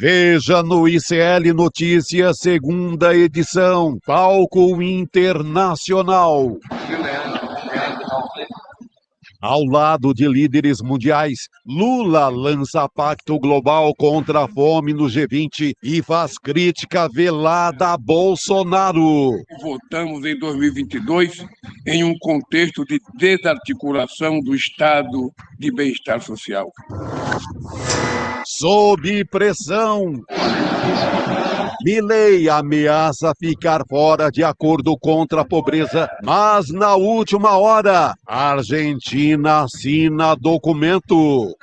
Veja no ICL Notícias, segunda edição, palco internacional. Ao lado de líderes mundiais, Lula lança pacto global contra a fome no G20 e faz crítica velada a Bolsonaro. Votamos em 2022 em um contexto de desarticulação do Estado de bem-estar social. Sob pressão, Milei ameaça ficar fora de acordo contra a pobreza, mas na última hora, a Argentina assina documento.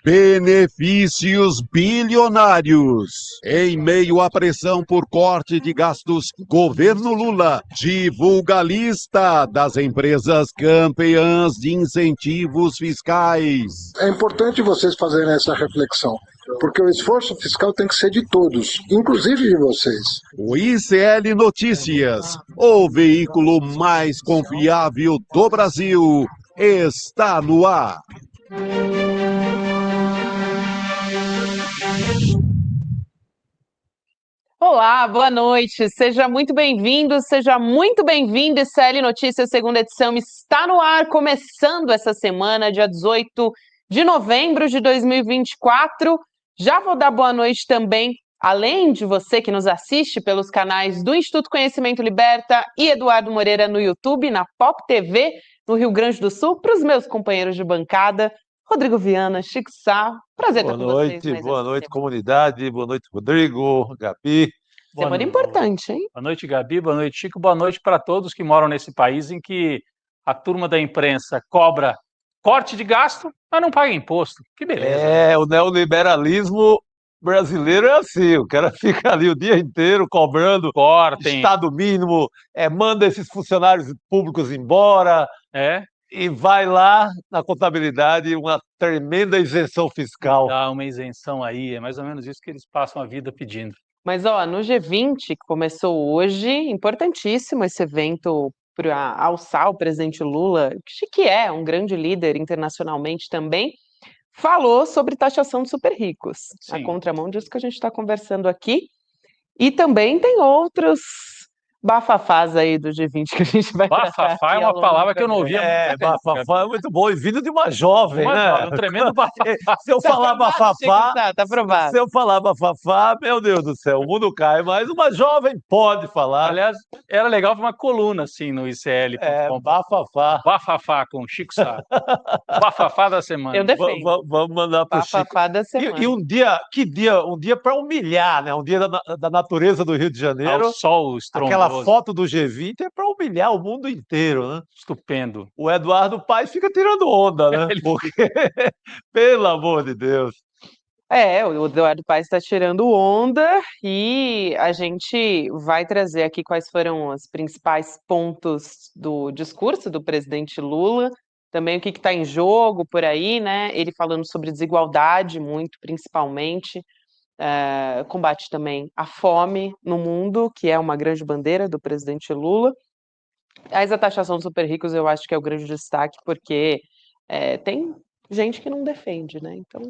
Benefícios bilionários. Em meio à pressão por corte de gastos, governo Lula divulga a lista das empresas campeãs de incentivos fiscais. É importante vocês fazerem essa reflexão, porque o esforço fiscal tem que ser de todos, inclusive de vocês. O ICL Notícias, o veículo mais confiável do Brasil, está no ar. Olá, boa noite, seja muito bem-vindo, seja muito bem-vindo. ICL Notícias, segunda edição, está no ar, começando essa semana, dia 18 de novembro de 2024. Já vou dar boa noite também, além de você que nos assiste pelos canais do Instituto Conhecimento Liberta e Eduardo Moreira no YouTube, na Pop TV, no Rio Grande do Sul, para os meus companheiros de bancada, Rodrigo Viana, Chico Sá, prazer estar com vocês. Boa noite, comunidade, boa noite, Rodrigo, Gabi. Semana importante, hein? Boa noite, Gabi, boa noite, Chico, boa noite para todos que moram nesse país em que a turma da imprensa cobra corte de gasto, mas não paga imposto. Que beleza. O neoliberalismo brasileiro é assim, o cara fica ali o dia inteiro cobrando Estado mínimo, manda esses funcionários públicos embora, e vai lá na contabilidade uma tremenda isenção fiscal. Dá uma isenção aí, é mais ou menos isso que eles passam a vida pedindo. Mas, no G20, que começou hoje, importantíssimo esse evento para alçar o presidente Lula, que é um grande líder internacionalmente também, falou sobre taxação de super ricos. Sim. A contramão disso que a gente está conversando aqui. E também tem outros bafafás aí do G20 que a gente vai tratar. Bafafá é uma palavra que eu não ouvia. Bafafá é muito bom, e vindo de uma jovem, né? Um tremendo bafafá. Se eu falar bafafá, Tá aprovado. se eu falar bafafá, meu Deus do céu, o mundo cai, mas uma jovem pode falar. Aliás, era legal ver uma coluna assim no ICL. Bafafá. Bafafá com Chico Sá. Bafafá da semana. Eu defendo. Vamos mandar pro Chico. Bafafá da semana. E um dia para humilhar, né? Um dia da natureza do Rio de Janeiro. Ao sol estrondoso. Aquela foto do G20 é para humilhar o mundo inteiro, né? Estupendo. O Eduardo Paes fica tirando onda, né? Porque, pelo amor de Deus. O Eduardo Paes está tirando onda e a gente vai trazer aqui quais foram os principais pontos do discurso do presidente Lula, também o que está em jogo por aí, né? Ele falando sobre desigualdade muito, principalmente, combate também à fome no mundo, que é uma grande bandeira do presidente Lula. A taxação dos super ricos eu acho que é o grande destaque, porque tem gente que não defende, né? Então...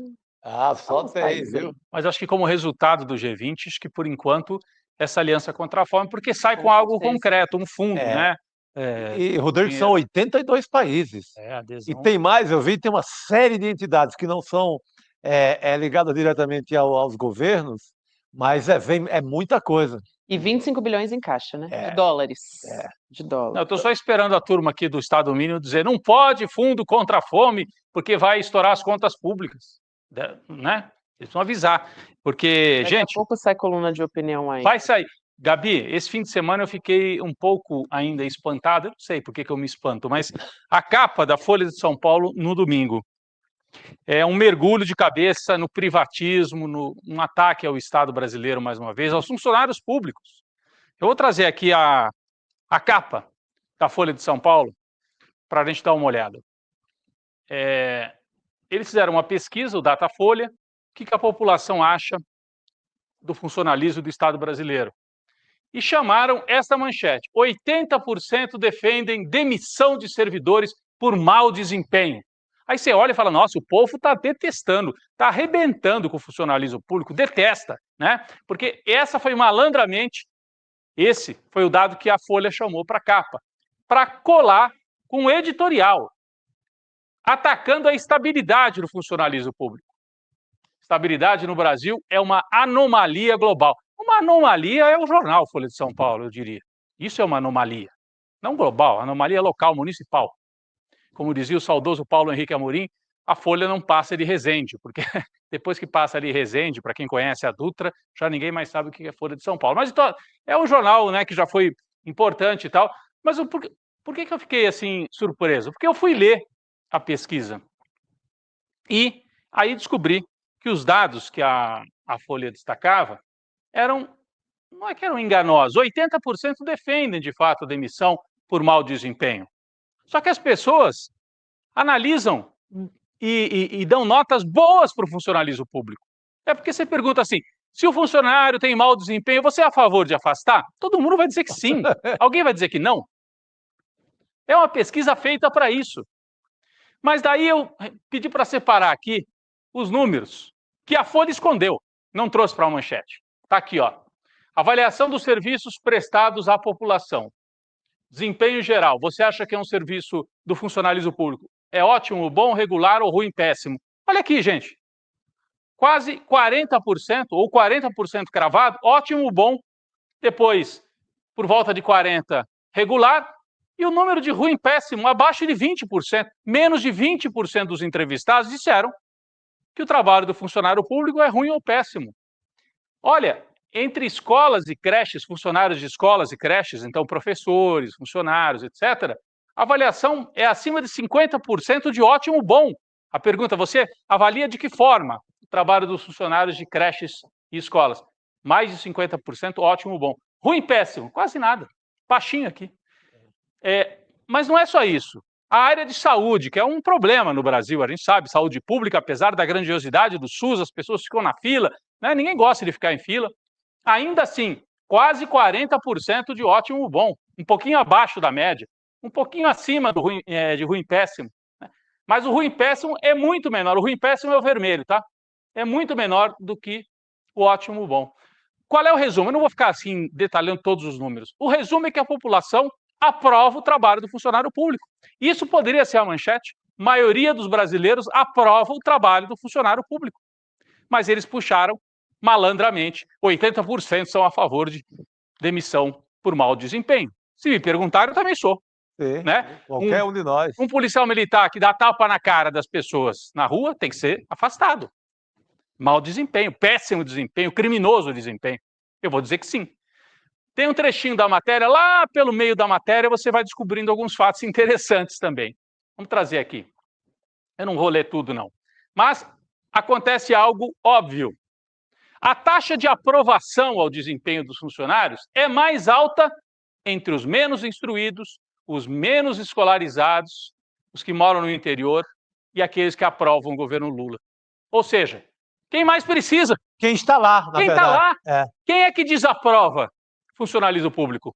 só tem, viu? Mas acho que como resultado do G20, acho que por enquanto essa aliança contra a fome, porque sai com algo concreto, um fundo, né? E, Rodrigo, são 82 países. Adesão. E tem mais, eu vi, tem uma série de entidades que não são ligadas diretamente aos governos, mas é muita coisa. E 25 bilhões em caixa, né? De dólares. De dólar. Eu estou só esperando a turma aqui do Estado mínimo dizer não pode fundo contra a fome, porque vai estourar as contas públicas. Né? Eles precisam avisar, porque, Daqui a pouco sai coluna de opinião aí. Vai sair. Gabi, esse fim de semana eu fiquei um pouco ainda espantado, eu não sei por que eu me espanto, mas a capa da Folha de São Paulo no domingo é um mergulho de cabeça no privatismo, um ataque ao Estado brasileiro, mais uma vez, aos funcionários públicos. Eu vou trazer aqui a capa da Folha de São Paulo para a gente dar uma olhada. Eles fizeram uma pesquisa, o Datafolha, o que a população acha do funcionalismo do Estado brasileiro. E chamaram esta manchete: 80% defendem demissão de servidores por mau desempenho. Aí você olha e fala, nossa, o povo está detestando, está arrebentando com o funcionalismo público, detesta, né? Porque essa foi malandramente, esse foi o dado que a Folha chamou para a capa, para colar com um editorial, atacando a estabilidade do funcionalismo público. Estabilidade no Brasil é uma anomalia global. Uma anomalia é o jornal Folha de São Paulo, eu diria. Isso é uma anomalia. Não global, anomalia local, municipal. Como dizia o saudoso Paulo Henrique Amorim, a Folha não passa de Resende, porque depois que passa ali Resende, para quem conhece a Dutra, já ninguém mais sabe o que é Folha de São Paulo. Mas então, é um jornal, né, que já foi importante e tal. Mas por que eu fiquei assim surpreso? Porque eu fui ler a pesquisa e aí descobri que os dados que a Folha destacava não é que eram enganosos, 80% defendem de fato a demissão por mau desempenho. Só que as pessoas analisam e dão notas boas para o funcionalismo público. É porque você pergunta assim, se o funcionário tem mau desempenho, você é a favor de afastar? Todo mundo vai dizer que sim. Alguém vai dizer que não? É uma pesquisa feita para isso. Mas daí eu pedi para separar aqui os números que a Folha escondeu, não trouxe para a manchete. Está aqui, ó. Avaliação dos serviços prestados à população. Desempenho geral. Você acha que é um serviço do funcionalismo público? É ótimo, bom, regular ou ruim, péssimo? Olha aqui, gente. Quase 40%, ou 40% cravado, ótimo, bom. Depois, por volta de 40%, regular. E o número de ruim, péssimo, abaixo de 20%. Menos de 20% dos entrevistados disseram que o trabalho do funcionário público é ruim ou péssimo. Olha, entre escolas e creches, funcionários de escolas e creches, então professores, funcionários, etc., a avaliação é acima de 50% de ótimo bom. A pergunta, você avalia de que forma o trabalho dos funcionários de creches e escolas? Mais de 50% ótimo bom. Ruim, péssimo, quase nada. Baixinho aqui. Mas não é só isso. A área de saúde, que é um problema no Brasil, a gente sabe, saúde pública, apesar da grandiosidade do SUS, as pessoas ficam na fila, né? Ninguém gosta de ficar em fila. Ainda assim, quase 40% de ótimo bom, um pouquinho abaixo da média, um pouquinho acima do ruim, de ruim péssimo. Né? Mas o ruim péssimo é muito menor, o ruim péssimo é o vermelho, tá? É muito menor do que o ótimo bom. Qual é o resumo? Eu não vou ficar assim detalhando todos os números. O resumo é que a população aprova o trabalho do funcionário público. Isso poderia ser a manchete. A maioria dos brasileiros aprova o trabalho do funcionário público. Mas eles puxaram malandramente. 80% são a favor de demissão por mau desempenho. Se me perguntarem, eu também sou. Sim, né? qualquer um de nós. Um policial militar que dá tapa na cara das pessoas na rua tem que ser afastado. Mau desempenho, péssimo desempenho, criminoso desempenho. Eu vou dizer que sim. Tem um trechinho da matéria, lá pelo meio da matéria você vai descobrindo alguns fatos interessantes também. Vamos trazer aqui. Eu não vou ler tudo, não. Mas acontece algo óbvio. A taxa de aprovação ao desempenho dos funcionários é mais alta entre os menos instruídos, os menos escolarizados, os que moram no interior e aqueles que aprovam o governo Lula. Ou seja, quem mais precisa? Quem está lá, na Quem verdade. está lá? É. Quem é que desaprova funcionalismo público?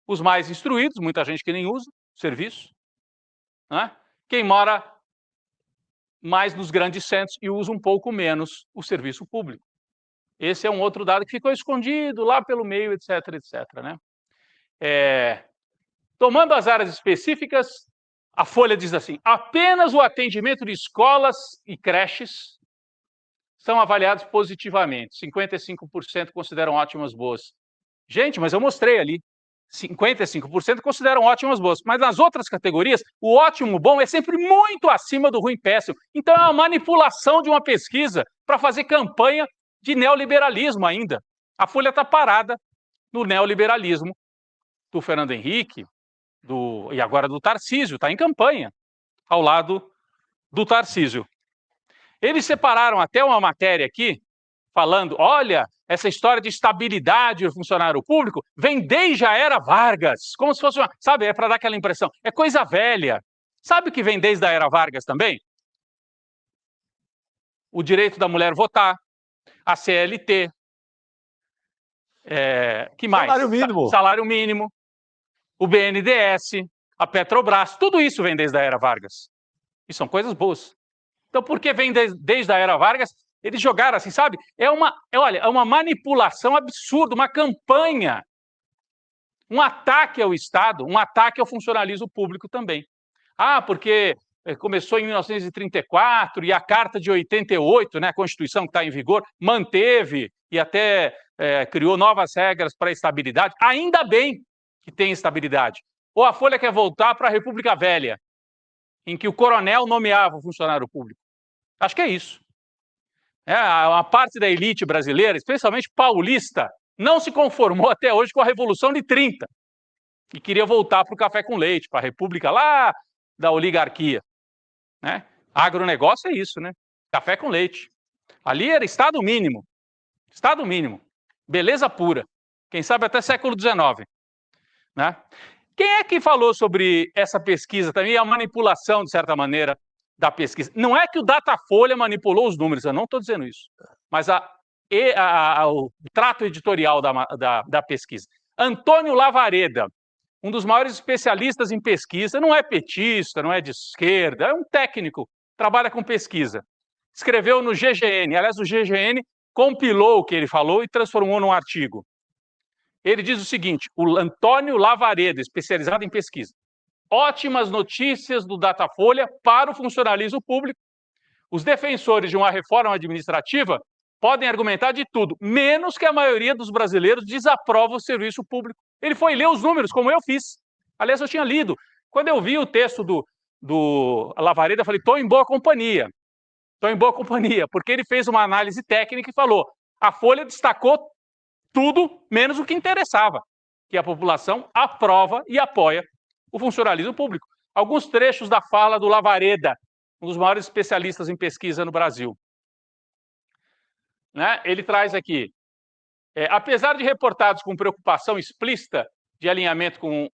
Os mais instruídos, muita gente que nem usa o serviço. Né? Quem mora mais nos grandes centros e usa um pouco menos o serviço público. Esse é um outro dado que ficou escondido lá pelo meio, etc, etc. Né? Tomando as áreas específicas, a Folha diz assim, apenas o atendimento de escolas e creches são avaliados positivamente. 55% consideram ótimas boas. Gente, mas eu mostrei ali. 55% consideram ótimas boas. Mas nas outras categorias, o ótimo bom é sempre muito acima do ruim péssimo. Então é uma manipulação de uma pesquisa para fazer campanha de neoliberalismo ainda. A Folha está parada no neoliberalismo do Fernando Henrique e agora do Tarcísio, está em campanha ao lado do Tarcísio. Eles separaram até uma matéria aqui, falando, olha, essa história de estabilidade do funcionário público vem desde a era Vargas, como se fosse uma, sabe, é para dar aquela impressão, é coisa velha. Sabe o que vem desde a era Vargas também? O direito da mulher votar, a CLT, que mais? Salário mínimo. Salário mínimo, o BNDES, a Petrobras, tudo isso vem desde a era Vargas. E são coisas boas. Então, por que vem desde a era Vargas? Eles jogaram assim, sabe? Olha, é uma manipulação absurda, uma campanha, um ataque ao Estado, um ataque ao funcionalismo público também. Ah, porque começou em 1934 e a Carta de 88, né, a Constituição que está em vigor, manteve e até criou novas regras para a estabilidade. Ainda bem que tem estabilidade. Ou a Folha quer voltar para a República Velha, em que o coronel nomeava o funcionário público. Acho que é isso. A parte da elite brasileira, especialmente paulista, não se conformou até hoje com a Revolução de 30 e queria voltar para o café com leite, para a república lá da oligarquia. Né? Agronegócio é isso, né? Café com leite. Ali era Estado mínimo. Estado mínimo. Beleza pura. Quem sabe até século XIX. Né? Quem é que falou sobre essa pesquisa também, a manipulação, de certa maneira, da pesquisa? Não é que o Datafolha manipulou os números, eu não estou dizendo isso, mas o trato editorial da pesquisa. Antônio Lavareda, um dos maiores especialistas em pesquisa, não é petista, não é de esquerda, é um técnico, trabalha com pesquisa. Escreveu no GGN, aliás, o GGN compilou o que ele falou e transformou num artigo. Ele diz o seguinte, o Antônio Lavareda, especializado em pesquisa, ótimas notícias do Datafolha para o funcionalismo público. Os defensores de uma reforma administrativa podem argumentar de tudo, menos que a maioria dos brasileiros desaprova o serviço público. Ele foi ler os números, como eu fiz. Aliás, eu tinha lido. Quando eu vi o texto do Lavareda, eu falei, estou em boa companhia. Estou em boa companhia, porque ele fez uma análise técnica e falou, a Folha destacou tudo menos o que interessava, que a população aprova e apoia o funcionalismo público. Alguns trechos da fala do Lavareda, um dos maiores especialistas em pesquisa no Brasil. Né? Ele traz aqui, apesar de reportados com preocupação explícita de alinhamento com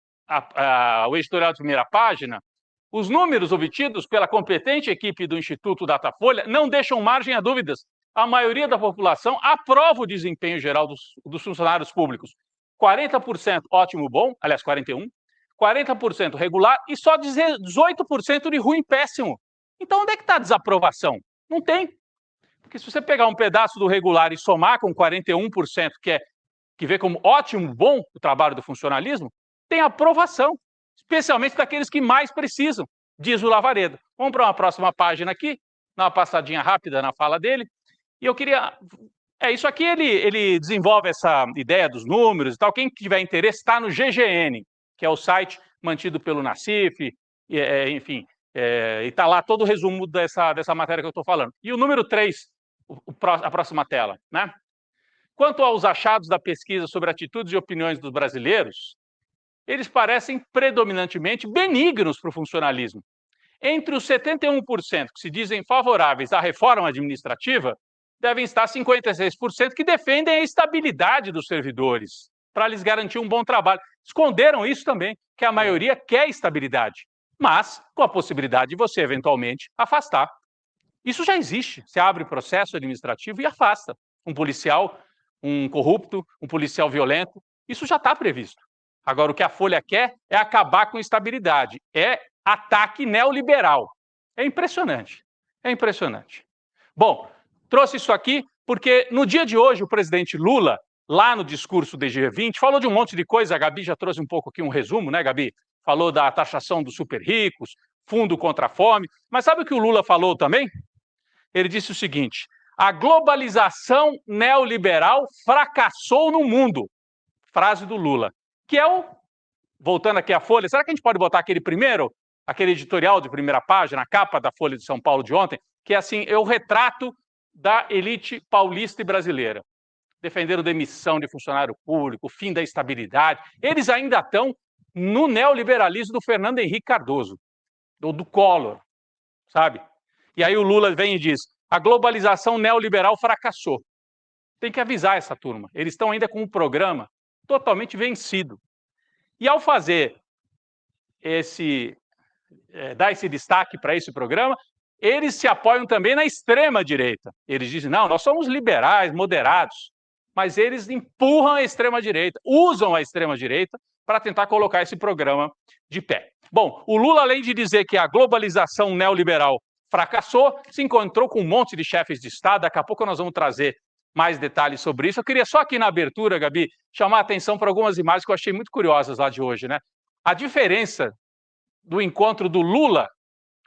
o editorial de primeira página, os números obtidos pela competente equipe do Instituto Datafolha não deixam margem a dúvidas. A maioria da população aprova o desempenho geral dos funcionários públicos. 40% ótimo bom, aliás, 41%, 40% regular e só 18% de ruim péssimo. Então, onde é que está a desaprovação? Não tem. Porque se você pegar um pedaço do regular e somar com 41%, que vê como ótimo bom o trabalho do funcionalismo, tem aprovação, especialmente daqueles que mais precisam, diz o Lavareda. Vamos para uma próxima página aqui, dar uma passadinha rápida na fala dele. E eu queria... isso aqui ele desenvolve essa ideia dos números e tal. Quem tiver interesse está no GGN, que é o site mantido pelo Nassif, enfim, e está lá todo o resumo dessa matéria que eu estou falando. E o número 3, a próxima tela. Né? Quanto aos achados da pesquisa sobre atitudes e opiniões dos brasileiros, eles parecem predominantemente benignos para o funcionalismo. Entre os 71% que se dizem favoráveis à reforma administrativa, devem estar 56% que defendem a estabilidade dos servidores, para lhes garantir um bom trabalho. Esconderam isso também, que a maioria quer estabilidade, mas com a possibilidade de você, eventualmente, afastar. Isso já existe. Você abre processo administrativo e afasta um policial, um corrupto, um policial violento. Isso já está previsto. Agora, o que a Folha quer é acabar com estabilidade. É ataque neoliberal. É impressionante. É impressionante. Bom, trouxe isso aqui porque no dia de hoje o presidente Lula, lá no discurso do G20, falou de um monte de coisa. A Gabi já trouxe um pouco aqui um resumo, né, Gabi? Falou da taxação dos super ricos, fundo contra a fome. Mas sabe o que o Lula falou também? Ele disse o seguinte, a globalização neoliberal fracassou no mundo. Frase do Lula. Que é voltando aqui à Folha, será que a gente pode botar aquele editorial de primeira página, a capa da Folha de São Paulo de ontem, que é assim, é o retrato da elite paulista e brasileira. Defenderam demissão de funcionário público, o fim da estabilidade. Eles ainda estão no neoliberalismo do Fernando Henrique Cardoso, ou do Collor, sabe? E aí o Lula vem e diz, a globalização neoliberal fracassou. Tem que avisar essa turma. Eles estão ainda com um programa totalmente vencido. E ao fazer dar esse destaque para esse programa, eles se apoiam também na extrema-direita. Eles dizem, não, nós somos liberais, moderados, mas eles empurram a extrema-direita, usam a extrema-direita para tentar colocar esse programa de pé. Bom, o Lula, além de dizer que a globalização neoliberal fracassou, se encontrou com um monte de chefes de Estado. Daqui a pouco nós vamos trazer mais detalhes sobre isso. Eu queria só aqui na abertura, Gabi, chamar a atenção para algumas imagens que eu achei muito curiosas lá de hoje, né? A diferença do encontro do Lula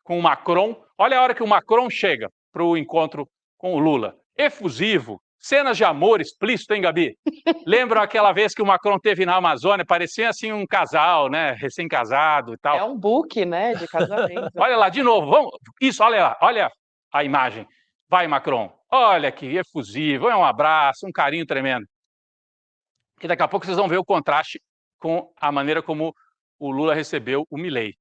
com o Macron. Olha a hora que o Macron chega para o encontro com o Lula. Efusivo, cenas de amor explícito, hein, Gabi? Lembram aquela vez que o Macron teve na Amazônia? Parecia assim um casal, né? Recém-casado e tal. É um book, né, de casamento. Olha lá, de novo. Vamos. Isso, olha lá, olha a imagem. Vai, Macron. Olha que efusivo, é um abraço, um carinho tremendo. E daqui a pouco vocês vão ver o contraste com a maneira como o Lula recebeu o Milei.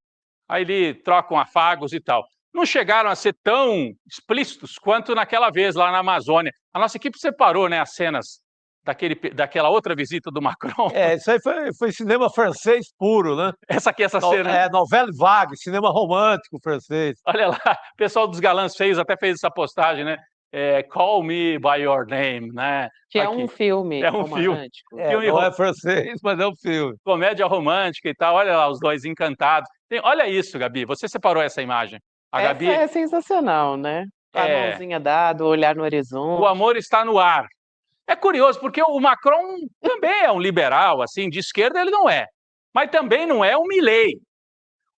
Aí ele trocam afagos e tal. Não chegaram a ser tão explícitos quanto naquela vez lá na Amazônia. A nossa equipe separou, né, as cenas daquela outra visita do Macron. Isso aí foi cinema francês puro, né? Essa cena. Novela vague, cinema romântico francês. Olha lá, o pessoal dos Galãs até fez essa postagem, né? Call Me By Your Name, né? Que é um filme romântico. Não é francês, mas é um filme. Comédia romântica e tal. Olha lá, os dois encantados. Olha isso, Gabi, você separou essa imagem. Gabi... Essa é sensacional, né? A mãozinha dada, o olhar no horizonte. O amor está no ar. É curioso, porque o Macron também é um liberal, assim, de esquerda ele não é. Mas também não é um Milei.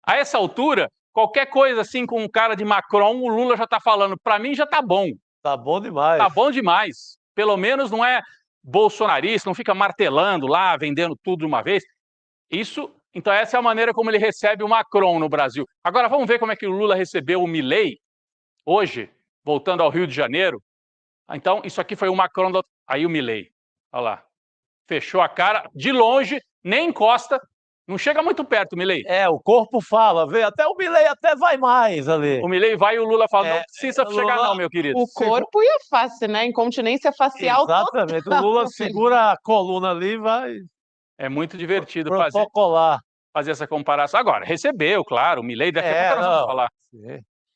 A essa altura, qualquer coisa assim com um cara de Macron, o Lula já está falando, para mim já está bom. Tá bom demais. Tá bom demais. Pelo menos não é bolsonarista, não fica martelando lá, vendendo tudo de uma vez. Então essa é a maneira como ele recebe o Macron no Brasil. Agora vamos ver como é que o Lula recebeu o Milei hoje, voltando ao Rio de Janeiro. Então isso aqui foi o Macron, aí o Milei. Olha lá. Fechou a cara, de longe, nem encosta. Não chega muito perto, Milei. O corpo fala, vê, até o Milei até vai mais ali. O Milei vai e o Lula fala, não precisa chegar não, meu querido. O corpo e a face, né? Incontinência facial Exatamente, total. O Lula segura a coluna ali e vai... É muito divertido fazer essa comparação. Agora, recebeu, claro, o Milei, daqui a pouco nós vamos falar.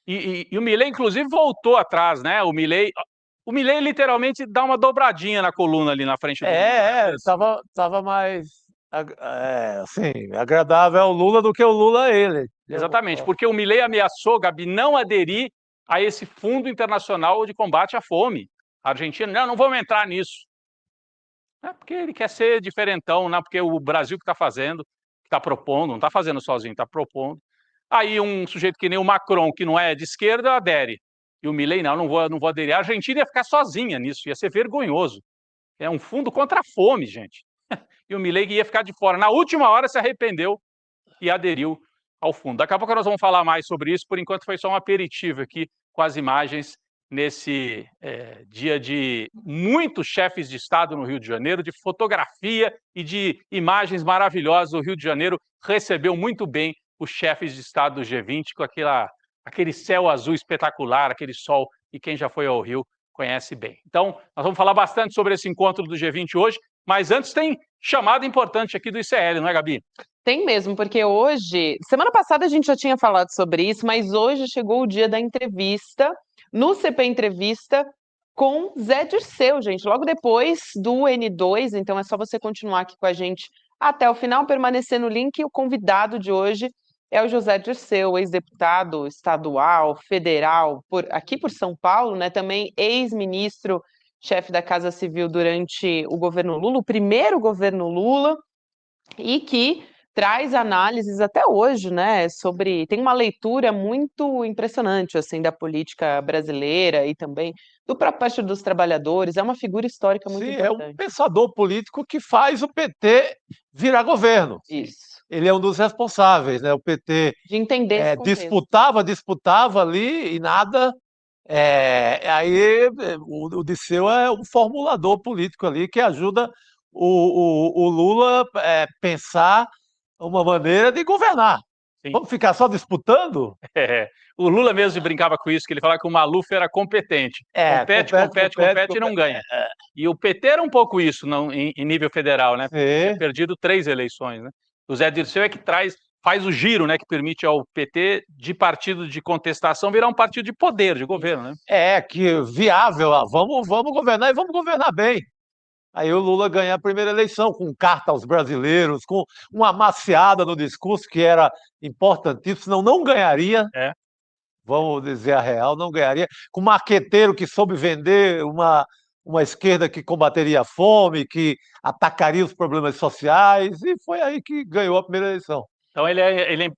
E o Milei, inclusive, voltou atrás, né? O Milei literalmente dá uma dobradinha na coluna ali na frente do tava mais... assim, agradável ao Lula do que o Lula a ele. Exatamente, porque o Milei ameaçou, Gabi, não aderir a esse Fundo Internacional de Combate à Fome. A Argentina, não vamos entrar nisso. Porque ele quer ser diferentão, não porque o Brasil que está fazendo, que está propondo, não está fazendo sozinho, está propondo. Aí um sujeito que nem o Macron, que não é de esquerda, adere. E o Milei, não vou aderir. A Argentina ia ficar sozinha nisso, ia ser vergonhoso. É um fundo contra a fome, gente. E o Milei ia ficar de fora. Na última hora se arrependeu e aderiu ao fundo. Daqui a pouco nós vamos falar mais sobre isso. Por enquanto foi só um aperitivo aqui com as imagens nesse dia de muitos chefes de Estado no Rio de Janeiro, de fotografia e de imagens maravilhosas. O Rio de Janeiro recebeu muito bem os chefes de Estado do G20 com aquele céu azul espetacular, aquele sol, e quem já foi ao Rio conhece bem. Então, nós vamos falar bastante sobre esse encontro do G20 hoje, mas antes tem chamada importante aqui do ICL, não é, Gabi? Tem mesmo, porque hoje, semana passada a gente já tinha falado sobre isso, mas hoje chegou o dia da entrevista, no CP Entrevista, com Zé Dirceu, gente, logo depois do N2, então é só você continuar aqui com a gente até o final, permanecer no link, e o convidado de hoje é o José Dirceu, ex-deputado estadual, federal, aqui por São Paulo, né, também ex-ministro, chefe da Casa Civil durante o governo Lula, o primeiro governo Lula, e que traz análises até hoje, né, tem uma leitura muito impressionante, assim, da política brasileira e também do próprio Partido dos Trabalhadores, é uma figura histórica muito importante. É um pensador político que faz o PT virar governo. Isso. Ele é um dos responsáveis, né, o PT de entender disputava ali e nada... aí o Dirceu é um formulador político ali que ajuda o Lula a pensar uma maneira de governar. Sim. Vamos ficar só disputando? O Lula mesmo brincava com isso, que ele falava que o Maluf era competente. Compete e não ganha. E o PT era um pouco isso em nível federal, né? Tinha perdido 3 eleições, né? O Zé Dirceu é que faz o giro, né, que permite ao PT, de partido de contestação, virar um partido de poder, de governo, né? Que viável, vamos governar e vamos governar bem. Aí o Lula ganha a primeira eleição, com carta aos brasileiros, com uma amaciada no discurso que era importantíssimo, senão não ganharia. Vamos dizer a real, não ganharia. Com um marqueteiro que soube vender uma esquerda que combateria a fome, que atacaria os problemas sociais, e foi aí que ganhou a primeira eleição. Então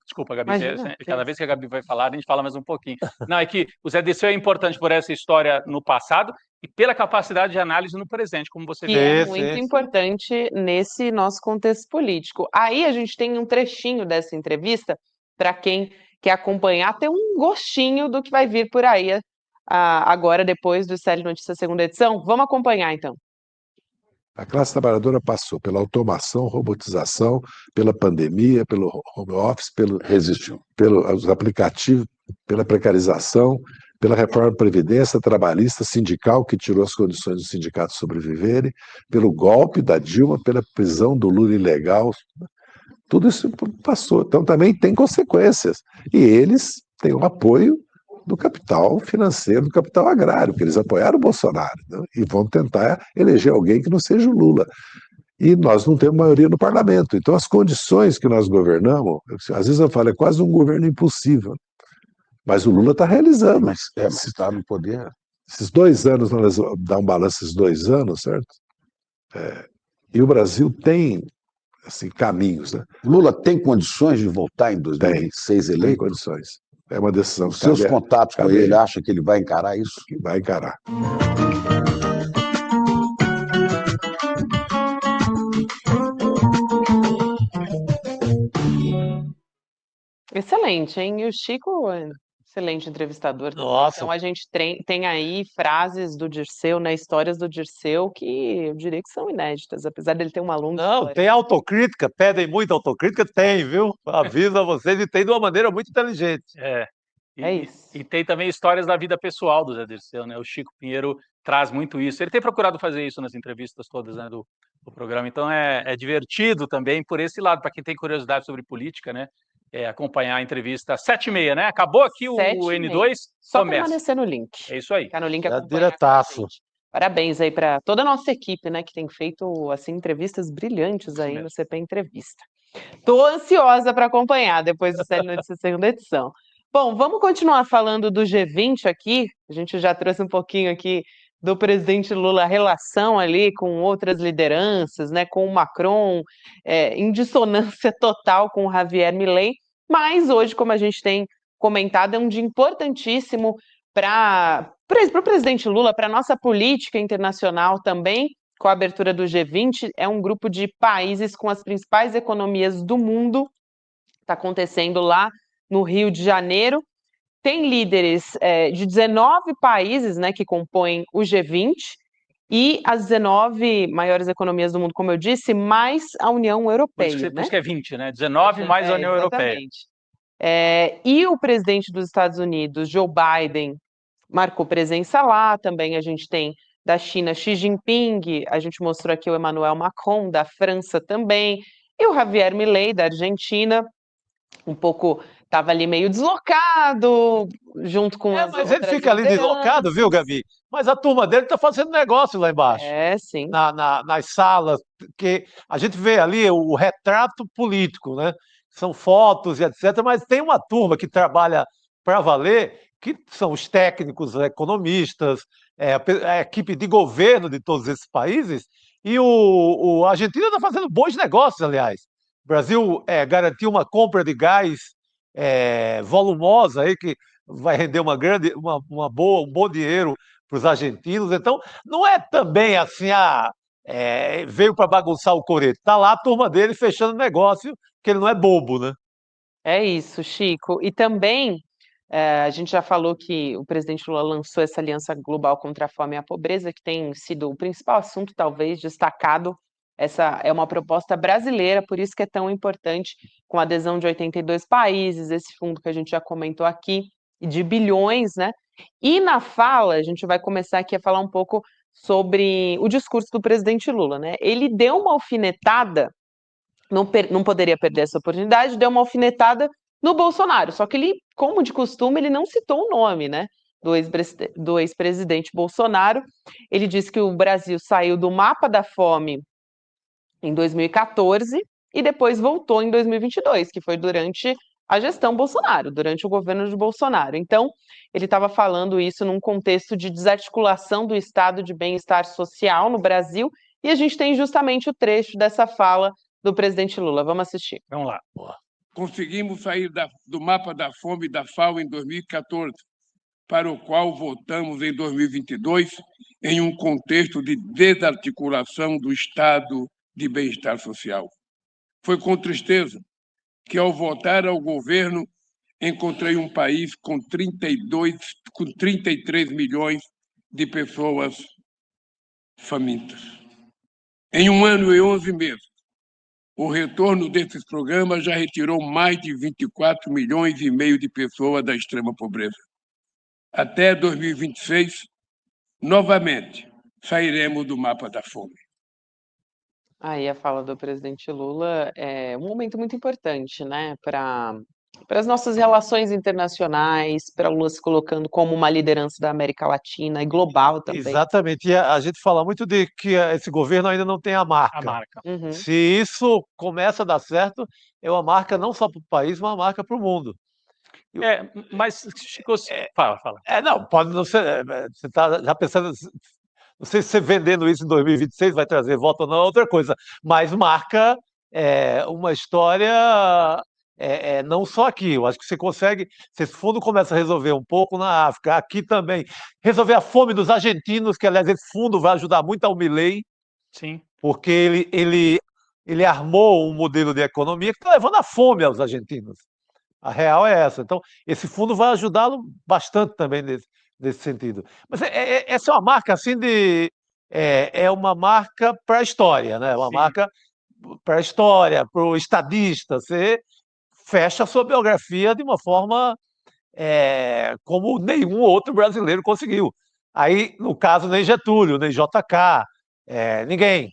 desculpa, Gabi, cada vez que a Gabi vai falar, a gente fala mais um pouquinho. Não, é que o Zé Dirceu é importante por essa história no passado e pela capacidade de análise no presente, como você que é muito importante nesse nosso contexto político. Aí a gente tem um trechinho dessa entrevista para quem quer acompanhar, ter um gostinho do que vai vir por aí agora, depois do Estado de Notícias segunda edição. Vamos acompanhar, então. A classe trabalhadora passou pela automação, robotização, pela pandemia, pelo home office, pelos aplicativos, pela precarização, pela reforma da Previdência trabalhista, sindical, que tirou as condições dos sindicatos sobreviverem, pelo golpe da Dilma, pela prisão do Lula ilegal. Tudo isso passou. Então também tem consequências. E eles têm o apoio do capital financeiro, do capital agrário, porque eles apoiaram o Bolsonaro, né? E vão tentar eleger alguém que não seja o Lula. E nós não temos maioria no parlamento. Então as condições que nós governamos, às vezes eu falo, é quase um governo impossível. Mas o Lula está realizando. Mas está no poder. Esses 2 anos, nós vamos dar um balanço esses 2 anos, certo? E o Brasil tem assim, caminhos, né? Lula tem condições de voltar em 2026 eleito? Tem condições. É uma decisão. Os seus contatos com ele, acha que ele vai encarar isso? Que vai encarar. Excelente, hein? E o Chico, excelente entrevistador. Nossa. Então a gente tem aí frases do Dirceu, né, histórias do Dirceu que eu diria que são inéditas, apesar dele ter uma longa Não, história. tem autocrítica, pedem muita autocrítica, tem, viu? Aviso a vocês, e tem de uma maneira muito inteligente. É isso. E tem também histórias da vida pessoal do Zé Dirceu, né? O Chico Pinheiro traz muito isso. Ele tem procurado fazer isso nas entrevistas todas, né, do programa, então é divertido também por esse lado, para quem tem curiosidade sobre política, né? Acompanhar a entrevista 7h30, né? Acabou aqui o 7h30. N2, Só começa. permanecer no link. É isso aí. Ficar no link É acompanhar. diretaço. Parabéns aí para toda a nossa equipe, né, que tem feito assim entrevistas brilhantes aí mesmo. no CP Entrevista. Tô ansiosa para acompanhar depois do Estado de Notícias segunda edição. Bom, vamos continuar falando do G20 aqui. A gente já trouxe um pouquinho aqui do presidente Lula, a relação ali com outras lideranças, né, com o Macron, em dissonância total com o Javier Milei. Mas hoje, como a gente tem comentado, é um dia importantíssimo para o presidente Lula, para a nossa política internacional também, com a abertura do G20, é um grupo de países com as principais economias do mundo, está acontecendo lá no Rio de Janeiro. Tem líderes de 19 países, né, que compõem o G20, e as 19 maiores economias do mundo, como eu disse, mais a União Europeia. Por isso que é 20, né? 19 mais a União Europeia. E o presidente dos Estados Unidos, Joe Biden, marcou presença lá. Também a gente tem da China, Xi Jinping, a gente mostrou aqui o Emmanuel Macron, da França também, e o Javier Milei, da Argentina, um pouco, estava ali meio deslocado, junto com as Mas ele fica ali lideranças. deslocado, viu, Gabi? Mas a turma dele está fazendo negócio lá embaixo. Sim. Nas salas, porque a gente vê ali o retrato político, né? São fotos e etc., mas tem uma turma que trabalha para valer, que são os técnicos, os economistas, a equipe de governo de todos esses países, e a Argentina está fazendo bons negócios, aliás. O Brasil garantiu uma compra de gás volumosa aí, que vai render um bom dinheiro para os argentinos. Então, não é também assim, veio para bagunçar o coreto. Está lá a turma dele fechando negócio, que ele não é bobo, né? É isso, Chico. E também, a gente já falou que o presidente Lula lançou essa aliança global contra a fome e a pobreza, que tem sido o principal assunto, talvez, destacado. Essa é uma proposta brasileira, por isso que é tão importante, com a adesão de 82 países, esse fundo que a gente já comentou aqui, de bilhões, né? E na fala, a gente vai começar aqui a falar um pouco sobre o discurso do presidente Lula, né? Ele deu uma alfinetada, não poderia perder essa oportunidade, deu uma alfinetada no Bolsonaro, só que ele, como de costume, ele não citou o nome, né? do ex-presidente Bolsonaro. Ele disse que o Brasil saiu do mapa da fome em 2014 e depois voltou em 2022, que foi durante a gestão Bolsonaro, durante o governo de Bolsonaro. Então, ele estava falando isso num contexto de desarticulação do estado de bem-estar social no Brasil, e a gente tem justamente o trecho dessa fala do presidente Lula. Vamos assistir. Vamos lá. Conseguimos sair do mapa da fome da FAO em 2014, para o qual voltamos em 2022, em um contexto de desarticulação do estado de bem-estar social. Foi com tristeza que, ao voltar ao governo, encontrei um país com 33 milhões de pessoas famintas. Em 1 ano e 11 meses, o retorno desses programas já retirou mais de 24 milhões e meio de pessoas da extrema pobreza. Até 2026, novamente, sairemos do mapa da fome. Aí a fala do presidente Lula é um momento muito importante, né, para as nossas relações internacionais, para Lula se colocando como uma liderança da América Latina e global também. Exatamente. E a gente fala muito de que esse governo ainda não tem a A marca. marca. Uhum. Se isso começa a dar certo, é uma marca não só para o país, mas uma marca para o mundo. Mas, Chico, fala. Não, pode não ser. Você está já pensando. Não sei se você vendendo isso em 2026 vai trazer voto ou não, é outra coisa. Mas marca uma história, não só aqui. Eu acho que você consegue. Se esse fundo começa a resolver um pouco na África, aqui também, resolver a fome dos argentinos, que aliás esse fundo vai ajudar muito ao Milei, Sim. porque ele armou um modelo de economia que está levando à fome aos argentinos. A real é essa. Então, esse fundo vai ajudá-lo bastante também nesse sentido. Mas essa é uma marca assim de. É uma marca para a história, né? Uma Sim. marca para a história, para o estadista. Você fecha a sua biografia de uma forma como nenhum outro brasileiro conseguiu. Aí, no caso, nem Getúlio, nem JK, ninguém.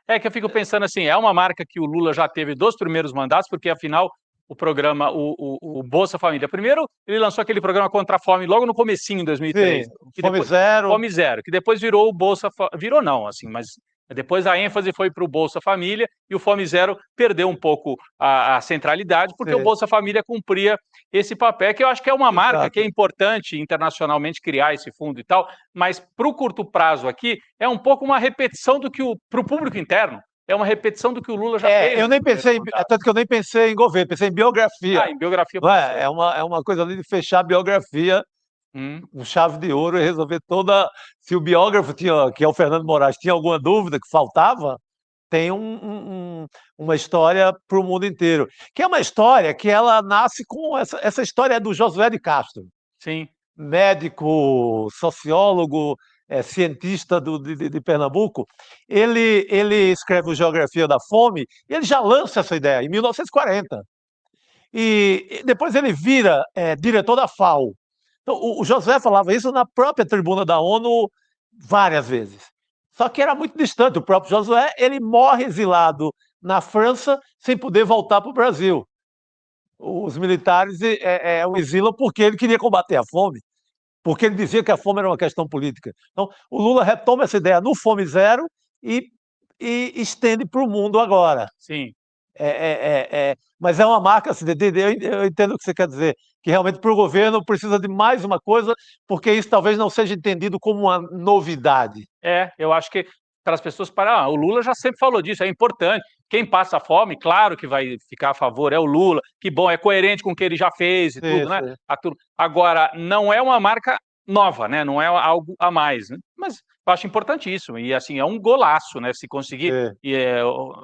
É que eu fico pensando assim, é uma marca que o Lula já teve dos primeiros mandatos, porque afinal o programa, o Bolsa Família, primeiro ele lançou aquele programa contra a fome logo no comecinho, em 2003. Sim, que Fome depois, Zero. Fome Zero, que depois virou o Bolsa... Virou não, assim, mas depois a ênfase foi para o Bolsa Família e o Fome Zero perdeu um pouco a centralidade, porque Sim. o Bolsa Família cumpria esse papel, que eu acho que é uma marca Exato. que é importante internacionalmente criar esse fundo e tal, mas para o curto prazo aqui é um pouco uma repetição do que para o público interno, é uma repetição do que o Lula já fez. Eu nem pensei, tanto que eu nem pensei em governo, pensei em biografia. Em biografia. Não é? É uma coisa ali de fechar a biografia com chave de ouro e resolver toda. Se o biógrafo tinha, que é o Fernando Moraes, tinha alguma dúvida que faltava, tem uma história para o mundo inteiro. Que é uma história que ela nasce com essa história do Josué de Castro. Sim. Médico, sociólogo, cientista de Pernambuco. Ele escreve o Geografia da Fome e ele já lança essa ideia em 1940. E depois ele vira diretor da FAO. Então, o Josué falava isso na própria tribuna da ONU várias vezes. Só que era muito distante. O próprio Josué ele morre exilado na França sem poder voltar para o Brasil. Os militares o exilam porque ele queria combater a fome, porque ele dizia que a fome era uma questão política. Então, o Lula retoma essa ideia no Fome Zero e estende para o mundo agora. Sim. Mas é uma marca, assim, eu entendo o que você quer dizer, que realmente para o governo precisa de mais uma coisa, porque isso talvez não seja entendido como uma novidade. Eu acho que para as pessoas o Lula já sempre falou disso, é importante. Quem passa fome, claro que vai ficar a favor, é o Lula, que bom, é coerente com o que ele já fez e tudo, né? Agora, não é uma marca nova, né? Não é algo a mais, né? Mas eu acho importantíssimo, e assim, é um golaço, né? Se conseguir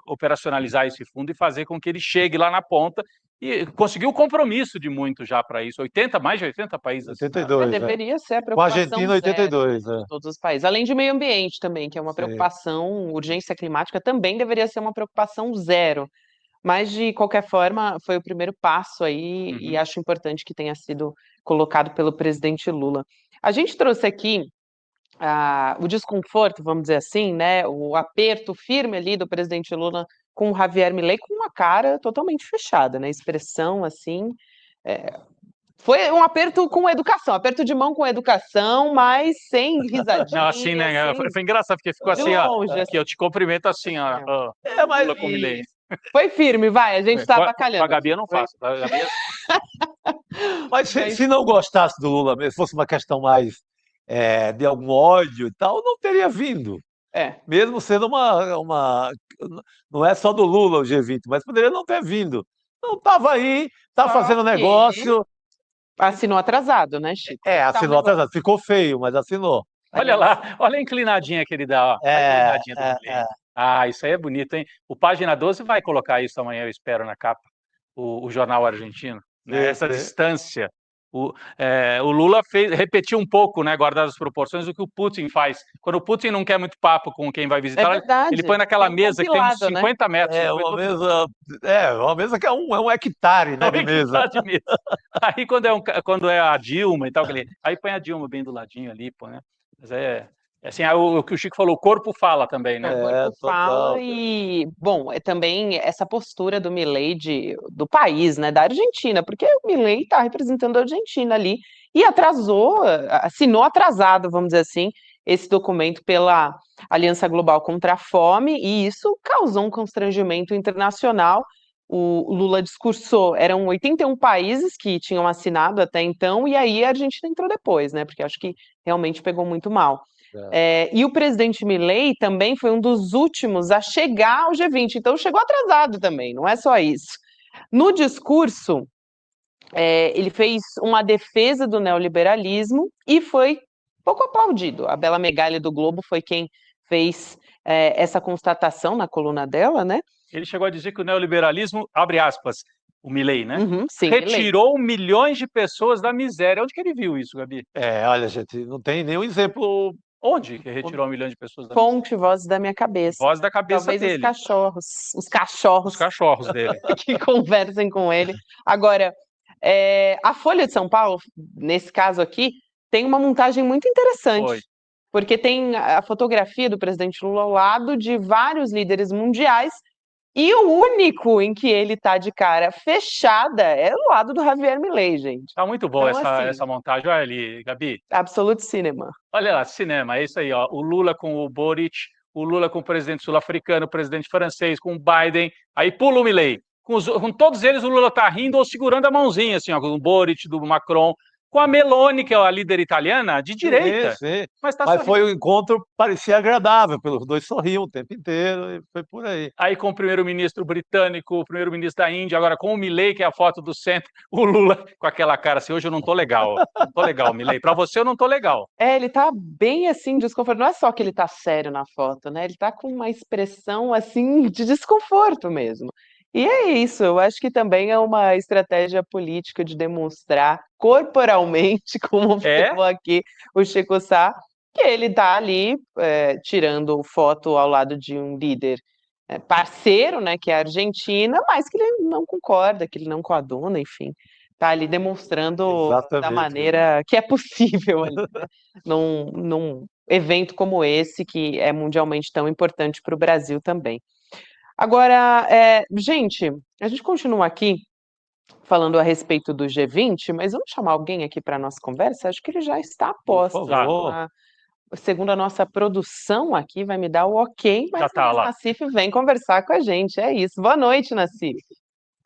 operacionalizar esse fundo e fazer com que ele chegue lá na ponta, e conseguiu o compromisso de muito já para isso, mais de 80 países. 82, deveria ser a com a preocupação Argentina, 82. de todos os países. Além de meio ambiente também, que é uma preocupação, urgência climática também deveria ser uma preocupação zero. Mas, de qualquer forma, foi o primeiro passo aí, e acho importante que tenha sido colocado pelo presidente Lula. A gente trouxe aqui o desconforto, vamos dizer assim, né, o aperto firme ali do presidente Lula com o Javier Milei, com uma cara totalmente fechada, né, expressão assim, Foi um aperto com educação, aperto de mão com educação, mas sem risadinha. Não, assim, né? Foi engraçado, porque ficou De assim, ó. longe, Aqui, eu te cumprimento assim, ó. Mas Lula com Milei. Foi firme, vai, a gente tá Com a abacalhando. Gabi eu não faço. A Gabi Mas se não gostasse do Lula mesmo, fosse uma questão mais de algum ódio e tal, não teria vindo. Mesmo sendo uma. Não é só do Lula o G20, mas poderia não ter vindo. Não estava aí, estava fazendo negócio. Assinou atrasado, né, Chico? Assinou atrasado. Ficou feio, mas assinou. Olha lá, olha a inclinadinha que ele dá, ó. Olha a inclinadinha do Milei. Ah, isso aí é bonito, hein? O Página 12 vai colocar isso amanhã, eu espero, na capa. O jornal argentino. Né? Essa distância. O Lula repetiu um pouco, né, guardadas as proporções, do que o Putin faz. Quando o Putin não quer muito papo com quem vai visitar, ele põe naquela mesa que tem uns 50 metros. Uma mesa que é um hectare, né, de mesa. Aí quando é a Dilma e tal, aí põe a Dilma bem do ladinho ali, pô, né? Mas assim, o que o Chico falou, o corpo fala também, né? O corpo fala e, bom, também essa postura do Milei do país, né, da Argentina, porque o Milei está representando a Argentina ali e assinou atrasado, vamos dizer assim, esse documento pela Aliança Global contra a Fome, e isso causou um constrangimento internacional. O Lula discursou, eram 81 países que tinham assinado até então, e aí a Argentina entrou depois, né, porque acho que realmente pegou muito mal. E o presidente Milei também foi um dos últimos a chegar ao G20, então chegou atrasado também, não é só isso. No discurso, ele fez uma defesa do neoliberalismo e foi pouco aplaudido. A Bela Megali do Globo foi quem fez essa constatação na coluna dela, né? Ele chegou a dizer que o neoliberalismo, abre aspas, o Milei, né? Sim, retirou milhões de pessoas da miséria. Onde que ele viu isso, Gabi? Olha, gente, não tem nenhum exemplo. Onde que retirou milhões de pessoas da miséria? Fonte, voz da minha cabeça. Voz da cabeça Talvez dele. Os cachorros dele. que conversem com ele. Agora, a Folha de São Paulo, nesse caso aqui, tem uma montagem muito interessante. Porque tem a fotografia do presidente Lula ao lado de vários líderes mundiais, e o único em que ele tá de cara fechada é do lado do Javier Milei, gente. Tá muito boa essa montagem. Olha ali, Gabi. Absolute cinema. Olha lá, cinema, é isso aí, ó. O Lula com o Boric, o Lula com o presidente sul-africano, o presidente francês, com o Biden, aí pula o Milei. Com todos eles, o Lula tá rindo ou segurando a mãozinha, assim, ó, com o Boric, do Macron, com a Meloni, que é a líder italiana, de direita. Sim. Mas foi um encontro, parecia agradável, os dois sorriam o tempo inteiro, e foi por aí. Aí com o primeiro-ministro britânico, o primeiro-ministro da Índia, agora com o Milei, que é a foto do centro, o Lula com aquela cara assim, hoje eu não tô legal, Milei, pra você eu não tô legal. Ele tá bem assim, desconforto, não é só que ele tá sério na foto, né, ele tá com uma expressão assim, de desconforto mesmo. E é isso, eu acho que também é uma estratégia política de demonstrar corporalmente, como falou aqui o Chico Sá, que ele está ali tirando foto ao lado de um líder parceiro, né, que é a Argentina, mas que ele não concorda, que ele não coaduna, enfim. Está ali demonstrando da maneira que é possível ali, né, num evento como esse, que é mundialmente tão importante para o Brasil também. Agora, gente, a gente continua aqui falando a respeito do G20, mas vamos chamar alguém aqui para a nossa conversa? Acho que ele já está a posto. Segundo a nossa produção aqui, vai me dar o ok, mas o Nassif vem conversar com a gente. É isso. Boa noite, Nassif.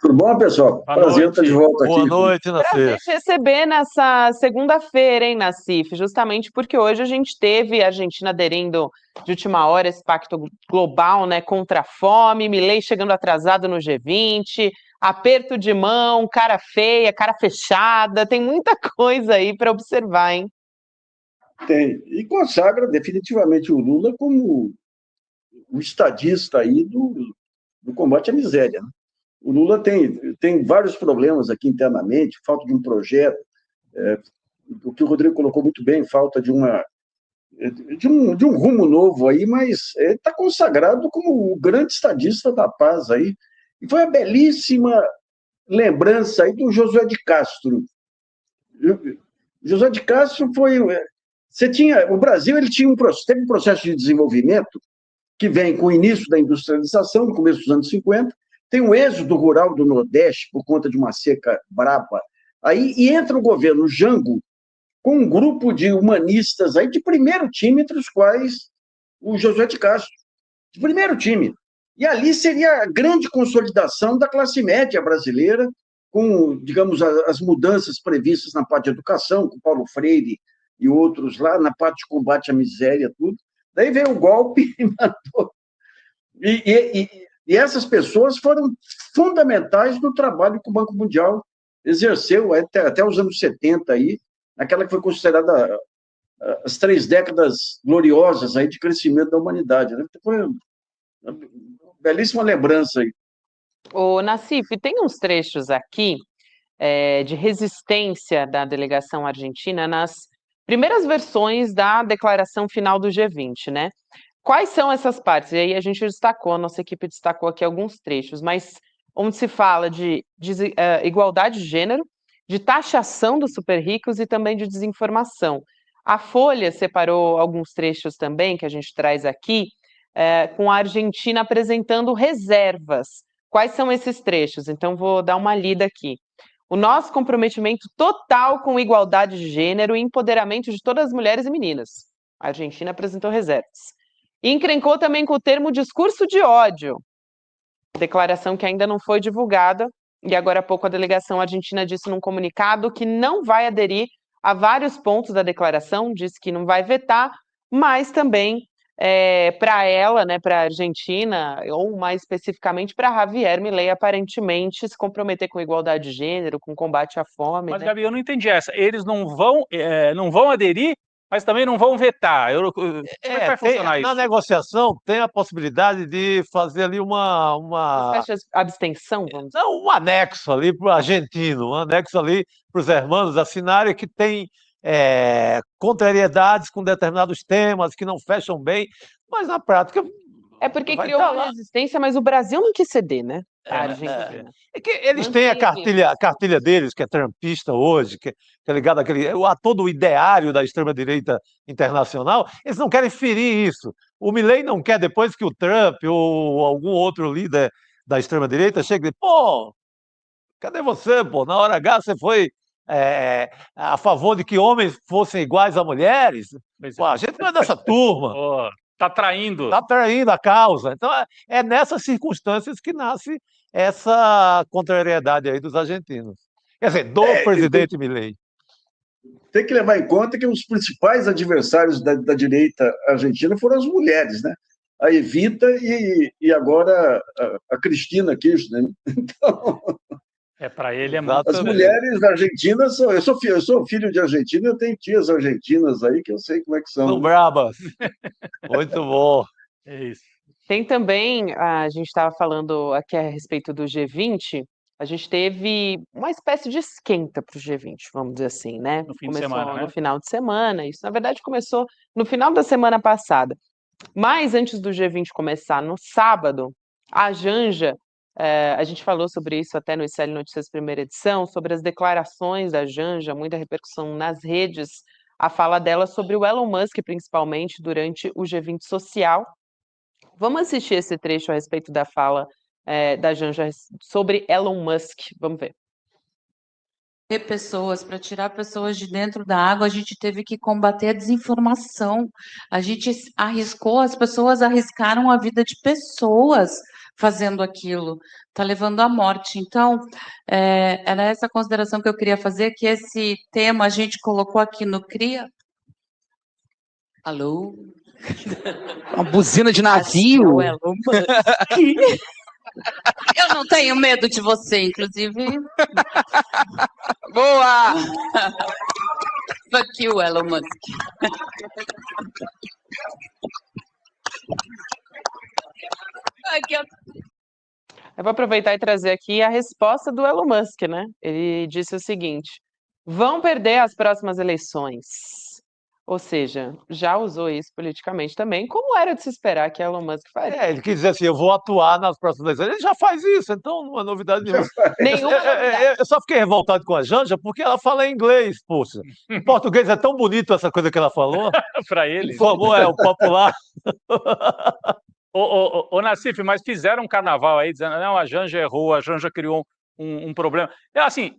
Tudo bom, pessoal? Prazer estar de volta aqui. Boa noite, Nassif. Prazer te receber nessa segunda-feira, hein, Nassif? Justamente porque hoje a gente teve a Argentina aderindo de última hora esse pacto global, né, contra a fome, Milei chegando atrasado no G20, aperto de mão, cara feia, cara fechada, tem muita coisa aí para observar, hein? Tem. E consagra definitivamente o Lula como o estadista aí do combate à miséria, né? O Lula tem vários problemas aqui internamente, falta de um projeto, o que o Rodrigo colocou muito bem, falta de um rumo novo aí, mas está consagrado como o grande estadista da paz aí. E foi a belíssima lembrança aí do Josué de Castro. Josué de Castro foi... o Brasil teve um processo de desenvolvimento que vem com o início da industrialização, no começo dos anos 50, tem um êxodo rural do Nordeste por conta de uma seca braba Aí e entra o governo Jango com um grupo de humanistas aí de primeiro time, entre os quais o Josué de Castro, de primeiro time. E ali seria a grande consolidação da classe média brasileira, com, digamos, as mudanças previstas na parte de educação, com Paulo Freire e outros lá, na parte de combate à miséria, tudo. Daí veio o golpe e matou. E essas pessoas foram fundamentais no trabalho que o Banco Mundial exerceu até os anos 70, aí, naquela que foi considerada as 3 décadas gloriosas aí de crescimento da humanidade. Né? Foi uma belíssima lembrança aí. Ô, Nassif, tem uns trechos aqui de resistência da delegação argentina nas primeiras versões da declaração final do G20, né? Quais são essas partes? E aí a gente destacou, a nossa equipe destacou aqui alguns trechos, mas onde se fala de igualdade de gênero, de taxação dos super ricos e também de desinformação. A Folha separou alguns trechos também, que a gente traz aqui, com a Argentina apresentando reservas. Quais são esses trechos? Então, vou dar uma lida aqui. O nosso comprometimento total com igualdade de gênero e empoderamento de todas as mulheres e meninas. A Argentina apresentou reservas. E encrencou também com o termo discurso de ódio, declaração que ainda não foi divulgada, e agora há pouco a delegação argentina disse num comunicado que não vai aderir a vários pontos da declaração, disse que não vai vetar, mas também para ela, né, para a Argentina, ou mais especificamente para Javier Milei, aparentemente se comprometer com igualdade de gênero, com combate à fome. Mas, né? Gabi, eu não entendi essa. Eles não vão aderir, mas também não vão vetar. Como é que vai funcionar Na isso? negociação tem a possibilidade de fazer ali Uma espécie de abstenção, vamos dizer. não, um anexo ali para o argentino, um anexo ali para os hermanos assinarem que tem contrariedades com determinados temas que não fecham bem, mas na prática É porque vai criou tá uma lá. resistência, mas o Brasil não quis ceder, né? A né? Argentina. É que eles têm a cartilha deles, que é trumpista hoje, que é ligada a todo o ideário da extrema-direita internacional, eles não querem ferir isso. O Milei não quer, depois que o Trump ou algum outro líder da extrema-direita chega e diz, pô, cadê você, pô? Na hora H você foi a favor de que homens fossem iguais a mulheres? Pô, a gente não é dessa turma. Oh, tá traindo. Está traindo a causa. Então, é nessas circunstâncias que nasce essa contrariedade aí dos argentinos. Quer dizer, do presidente Milei. Tem que levar em conta que os principais adversários da direita argentina foram as mulheres, né? A Evita e agora a Cristina Kirchner. Então, para ele é muito. as mulheres argentinas, eu sou filho de argentino, eu tenho tias argentinas aí que eu sei como é que são. São brabas. Muito bom. É isso. Tem também, a gente estava falando aqui a respeito do G20, a gente teve uma espécie de esquenta para o G20, vamos dizer assim, né? No fim de Começou semana, né? no final de semana, isso na verdade começou no final da semana passada. Mas antes do G20 começar, no sábado, a Janja, a gente falou sobre isso até no ICL Notícias primeira edição, sobre as declarações da Janja, muita repercussão nas redes, a fala dela sobre o Elon Musk, principalmente durante o G20 social. Vamos assistir esse trecho a respeito da fala da Janja sobre Elon Musk. Vamos ver. Pessoas, para tirar pessoas de dentro da água, a gente teve que combater a desinformação. A gente arriscou, as pessoas arriscaram a vida de pessoas fazendo aquilo. Está levando à morte. Então, era essa consideração que eu queria fazer, que esse tema a gente colocou aqui no CRIA. Alô? Uma buzina de navio. Elon Musk. Eu não tenho medo de você, inclusive. Boa! Fuck you, Elon Musk. Eu vou aproveitar e trazer aqui a resposta do Elon Musk, né? Ele disse o seguinte: vão perder as próximas eleições. Ou seja, já usou isso politicamente também, como era de se esperar que Elon Musk faria. Ele quis dizer assim, eu vou atuar nas próximas eleições. Ele já faz isso, então não é novidade nenhuma. Nenhuma novidade. Eu só fiquei revoltado com a Janja porque ela fala inglês, poxa. Em português é tão bonito essa coisa que ela falou. Para ele. Por favor, o popular. Ô, Nassif, mas fizeram um carnaval aí dizendo, não, a Janja errou, a Janja criou um problema. Assim,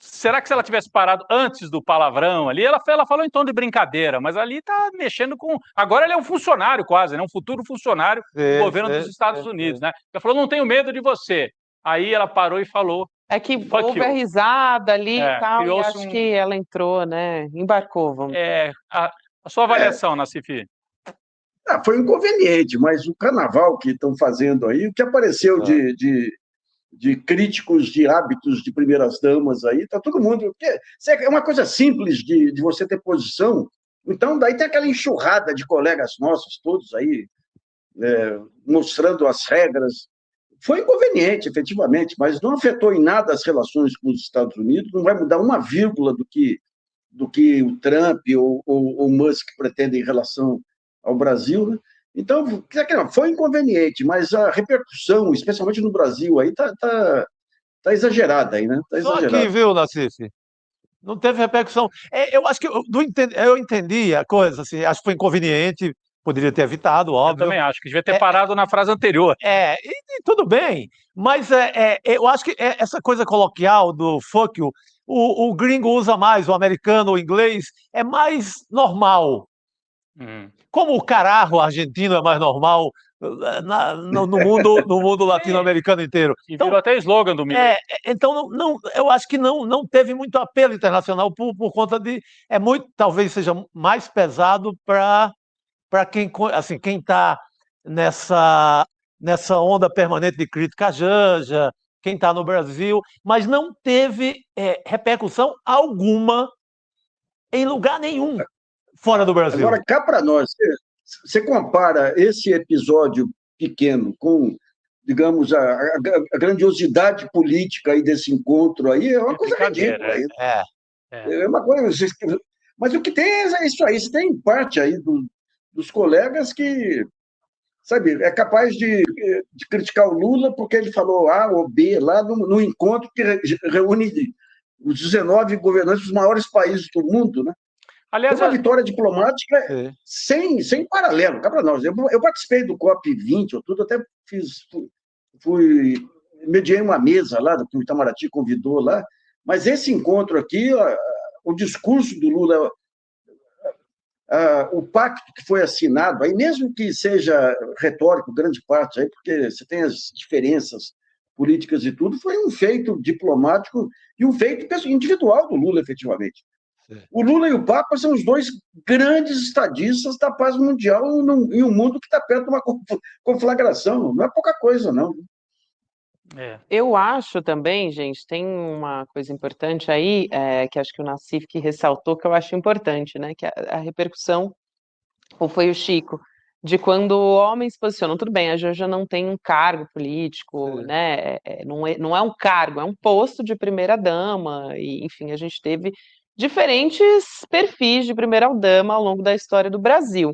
será que se ela tivesse parado antes do palavrão ali, ela falou em tom de brincadeira, mas ali está mexendo com... Agora ele é um funcionário quase, né? Um futuro funcionário do governo dos Estados Unidos, né? Ela falou, não tenho medo de você. Aí ela parou e falou... É que houve a risada ali e tal, e acho que ela entrou, né? Embarcou, vamos dizer. A sua avaliação, Nassif? Foi inconveniente, mas o carnaval que estão fazendo aí, o que apareceu de críticos de hábitos de primeiras damas aí, tá todo mundo... É uma coisa simples de você ter posição, então daí tem aquela enxurrada de colegas nossos, todos aí, mostrando as regras. Foi inconveniente, efetivamente, mas não afetou em nada as relações com os Estados Unidos, não vai mudar uma vírgula do que o Trump ou o Musk pretendem em relação ao Brasil, né? Então, foi inconveniente, mas a repercussão, especialmente no Brasil, aí tá exagerada aí, né? Tá exagerada. Só aqui, viu, Nassif? Não teve repercussão. Eu acho que eu entendi a coisa, assim, acho que foi inconveniente, poderia ter evitado, óbvio. Eu também acho que devia ter parado na frase anterior. E tudo bem, mas eu acho que essa coisa coloquial do fuck you, o gringo usa mais, o americano, o inglês, é mais normal. Como o carajo argentino é mais normal no mundo latino-americano inteiro. E virou até slogan do Miller. Então, eu acho que não teve muito apelo internacional por conta de... talvez seja mais pesado para quem está nessa onda permanente de crítica à Janja, quem está no Brasil, mas não teve repercussão alguma em lugar nenhum fora do Brasil. Agora, cá para nós, você compara esse episódio pequeno com, digamos, a grandiosidade política aí desse encontro aí, é uma coisa ridícula. É uma coisa... Mas o que tem é isso aí, você tem parte aí dos colegas que, sabe, é capaz de criticar o Lula porque ele falou A ou B lá no encontro que reúne os 19 governantes dos maiores países do mundo, né? Aliás, uma vitória diplomática sem paralelo. Cá para nós. Eu participei do COP20, até mediei uma mesa lá, que o Itamaraty convidou lá, mas esse encontro aqui, o discurso do Lula, o pacto que foi assinado, aí mesmo que seja retórico, grande parte, aí, porque você tem as diferenças políticas e tudo, foi um feito diplomático e um feito individual do Lula, efetivamente. O Lula e o Papa são os dois grandes estadistas da paz mundial em um mundo que está perto de uma conflagração. Não é pouca coisa, não. Eu acho também, gente, tem uma coisa importante aí, que acho que o Nassif que ressaltou, que eu acho importante, né? Que a repercussão, ou foi o Chico, de quando homens se posicionam. Tudo bem, a Janja não tem um cargo político, né? Não é um cargo, é um posto de primeira-dama, e, enfim, a gente teve diferentes perfis de primeira-dama ao longo da história do Brasil.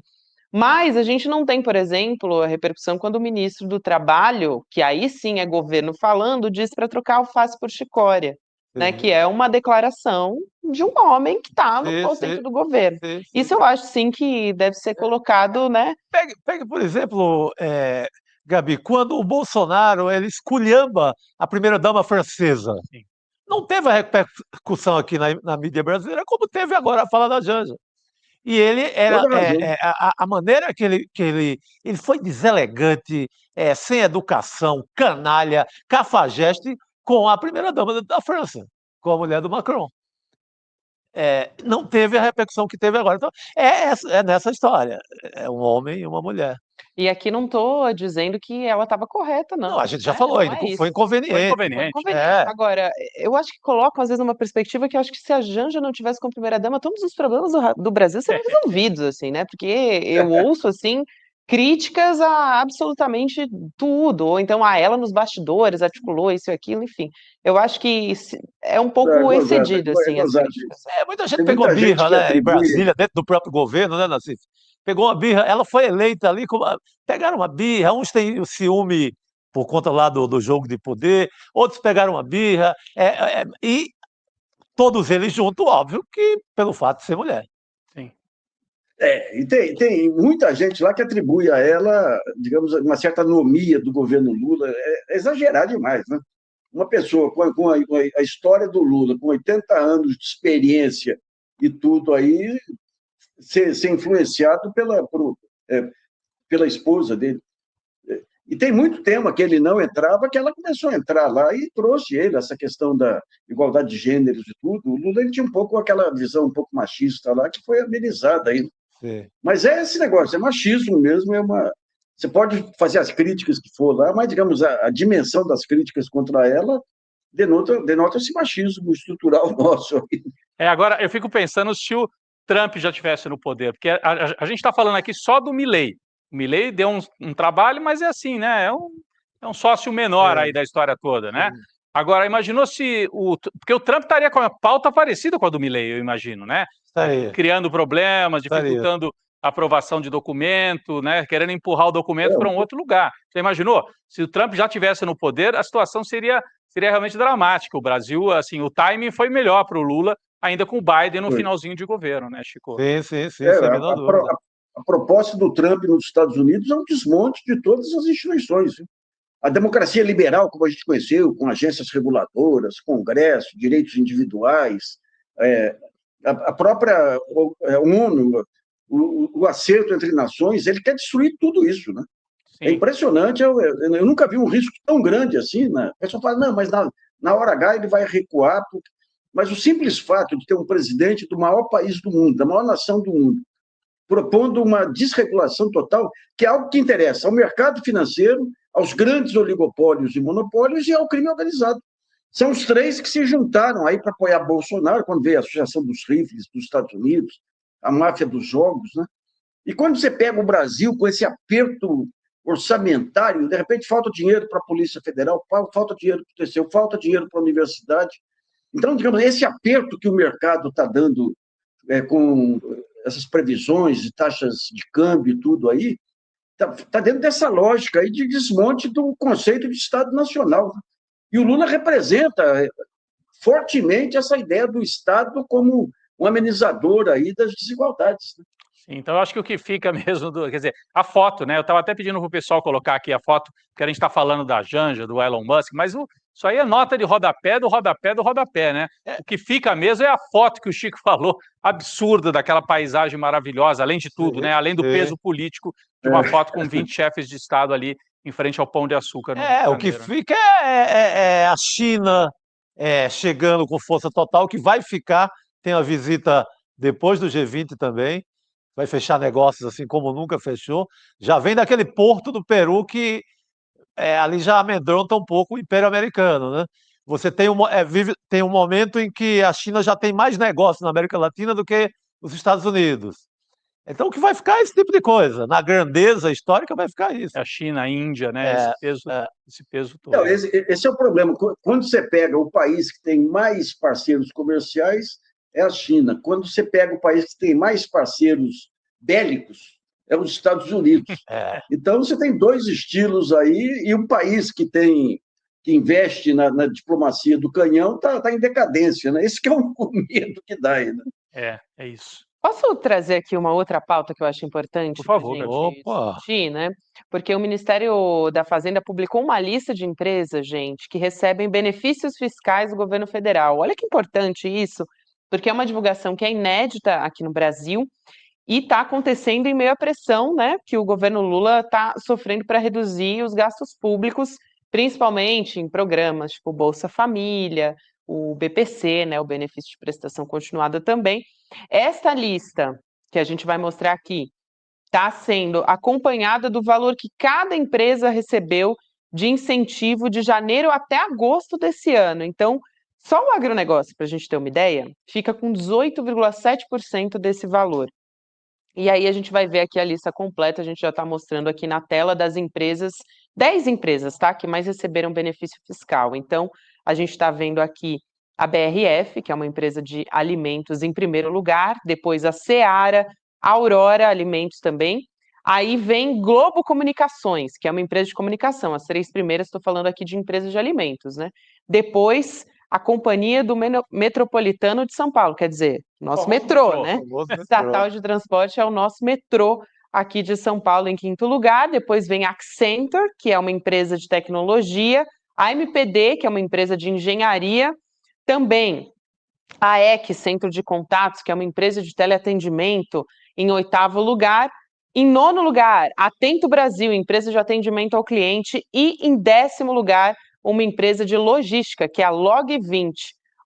Mas a gente não tem, por exemplo, a repercussão quando o ministro do Trabalho, que aí sim é governo falando, diz para trocar alface por chicória, né? Que é uma declaração de um homem que está no conceito do governo. Isso eu acho sim que deve ser colocado, né? Pega, por exemplo, Gabi, quando o Bolsonaro ele esculhamba a primeira-dama francesa. Não teve a repercussão aqui na mídia brasileira, como teve agora a fala da Janja. E ele era a maneira que ele foi deselegante, sem educação, canalha, cafajeste com a primeira-dama da França, com a mulher do Macron. Não teve a repercussão que teve agora. Então, é nessa história. É um homem e uma mulher. E aqui não estou dizendo que ela estava correta, não. Não, a gente já falou ainda, foi inconveniente. Foi inconveniente. Agora, eu acho que colocam, às vezes, numa perspectiva que eu acho que se a Janja não tivesse como primeira-dama, todos os problemas do Brasil seriam resolvidos, assim, né? Porque eu ouço, assim, críticas a absolutamente tudo, ou então ela nos bastidores articulou isso e aquilo, enfim. Eu acho que é um pouco excedido, assim, as críticas. Muita gente pegou birra, né, em Brasília, dentro do próprio governo, né, Nassif? Pegou uma birra, ela foi eleita ali, pegaram uma birra, uns têm o ciúme por conta lá do jogo de poder, outros pegaram uma birra, e todos eles juntos, óbvio, que pelo fato de ser mulher. Sim. E tem muita gente lá que atribui a ela, digamos, uma certa anomia do governo Lula, é exagerar demais, né? uma pessoa com a história do Lula, com 80 anos de experiência e tudo aí, ser influenciado pela esposa dele. E tem muito tema que ele não entrava, que ela começou a entrar lá e trouxe ele, essa questão da igualdade de gêneros e tudo. O Lula ele tinha um pouco aquela visão um pouco machista lá, que foi amenizada aí. Sim. Mas é esse negócio, é machismo mesmo, Você pode fazer as críticas que for lá, mas, digamos, a dimensão das críticas contra ela denota esse machismo estrutural nosso. Agora, eu fico pensando se o Trump já estivesse no poder, porque a gente está falando aqui só do Milley. O Milley deu um trabalho, mas é assim, né? É um sócio menor aí da história toda, né? Agora, imaginou se porque o Trump estaria com a pauta parecida com a do Milley, eu imagino, né? Criando problemas, dificultando a aprovação de documento, né? Querendo empurrar o documento para um outro lugar. Você imaginou? Se o Trump já estivesse no poder, a situação seria realmente dramática. O Brasil, assim, o timing foi melhor para o Lula, ainda com o Biden no finalzinho de governo, né, Chico? Sim, sem a menor dúvida. A proposta do Trump nos Estados Unidos é um desmonte de todas as instituições. A democracia liberal, como a gente conheceu, com agências reguladoras, Congresso, direitos individuais, a própria ONU, o acerto entre nações, ele quer destruir tudo isso, né? Sim. É impressionante, eu nunca vi um risco tão grande assim, né? A pessoa fala, não, mas na hora H ele vai recuar, mas o simples fato de ter um presidente do maior país do mundo, da maior nação do mundo, propondo uma desregulação total, que é algo que interessa ao mercado financeiro, aos grandes oligopólios e monopólios e ao crime organizado. São os três que se juntaram aí para apoiar Bolsonaro, quando veio a Associação dos Rifles dos Estados Unidos, a máfia dos jogos, né? E quando você pega o Brasil com esse aperto orçamentário, de repente falta dinheiro para a Polícia Federal, falta dinheiro para o TCU, falta dinheiro para a universidade. Então, digamos, esse aperto que o mercado está dando com essas previsões de taxas de câmbio e tudo aí, está dentro dessa lógica aí de desmonte do conceito de Estado Nacional. E o Lula representa fortemente essa ideia do Estado como um amenizador aí das desigualdades. Né? Então, eu acho que o que fica mesmo, quer dizer, a foto, né? Eu estava até pedindo para o pessoal colocar aqui a foto, porque a gente está falando da Janja, do Elon Musk, mas isso aí é nota de rodapé do rodapé do rodapé, né? O que fica mesmo é a foto que o Chico falou, absurda, daquela paisagem maravilhosa, além de tudo, né? Além do peso político de uma foto com 20 chefes de Estado ali em frente ao Pão de Açúcar. O que fica é a China chegando com força total, que vai ficar, tem a visita depois do G20 também, vai fechar negócios assim como nunca fechou. Já vem daquele porto do Peru que ali já amedronta um pouco o Império Americano, né? Você tem tem um momento em que a China já tem mais negócios na América Latina do que os Estados Unidos. Então o que vai ficar é esse tipo de coisa. Na grandeza histórica vai ficar isso. A China, a Índia, né? Esse peso todo. Não, esse é o problema. Quando você pega o país que tem mais parceiros comerciais, é a China. Quando você pega o país que tem mais parceiros bélicos, é os Estados Unidos. Então, você tem dois estilos aí, e um país que investe na diplomacia do canhão está em decadência, né? Esse que é o medo que dá aí, né? É isso. Posso trazer aqui uma outra pauta que eu acho importante? Por favor. Discutir, né? Porque o Ministério da Fazenda publicou uma lista de empresas, gente, que recebem benefícios fiscais do governo federal. Olha que importante isso, porque é uma divulgação que é inédita aqui no Brasil e está acontecendo em meio à pressão, né, que o governo Lula está sofrendo para reduzir os gastos públicos, principalmente em programas tipo Bolsa Família, o BPC, né, o Benefício de Prestação Continuada também. Esta lista que a gente vai mostrar aqui está sendo acompanhada do valor que cada empresa recebeu de incentivo de janeiro até agosto desse ano. Então, só o agronegócio, para a gente ter uma ideia, fica com 18,7% desse valor. E aí a gente vai ver aqui a lista completa, a gente já está mostrando aqui na tela das empresas, 10 empresas, tá? Que mais receberam benefício fiscal. Então, a gente está vendo aqui a BRF, que é uma empresa de alimentos em primeiro lugar, depois a Seara, a Aurora Alimentos também. Aí vem Globo Comunicações, que é uma empresa de comunicação. As 3 primeiras, estou falando aqui de empresas de alimentos, né? Depois, a Companhia do Metropolitano de São Paulo, quer dizer, nosso metrô, né? Estatal de transporte é o nosso metrô aqui de São Paulo em quinto lugar. Depois vem a Accenture, que é uma empresa de tecnologia. A MPD, que é uma empresa de engenharia, também. A EC, Centro de Contatos, que é uma empresa de teleatendimento, em 8º lugar. Em 9º lugar, Atento Brasil, empresa de atendimento ao cliente. E em 10º lugar, uma empresa de logística, que é a Log20.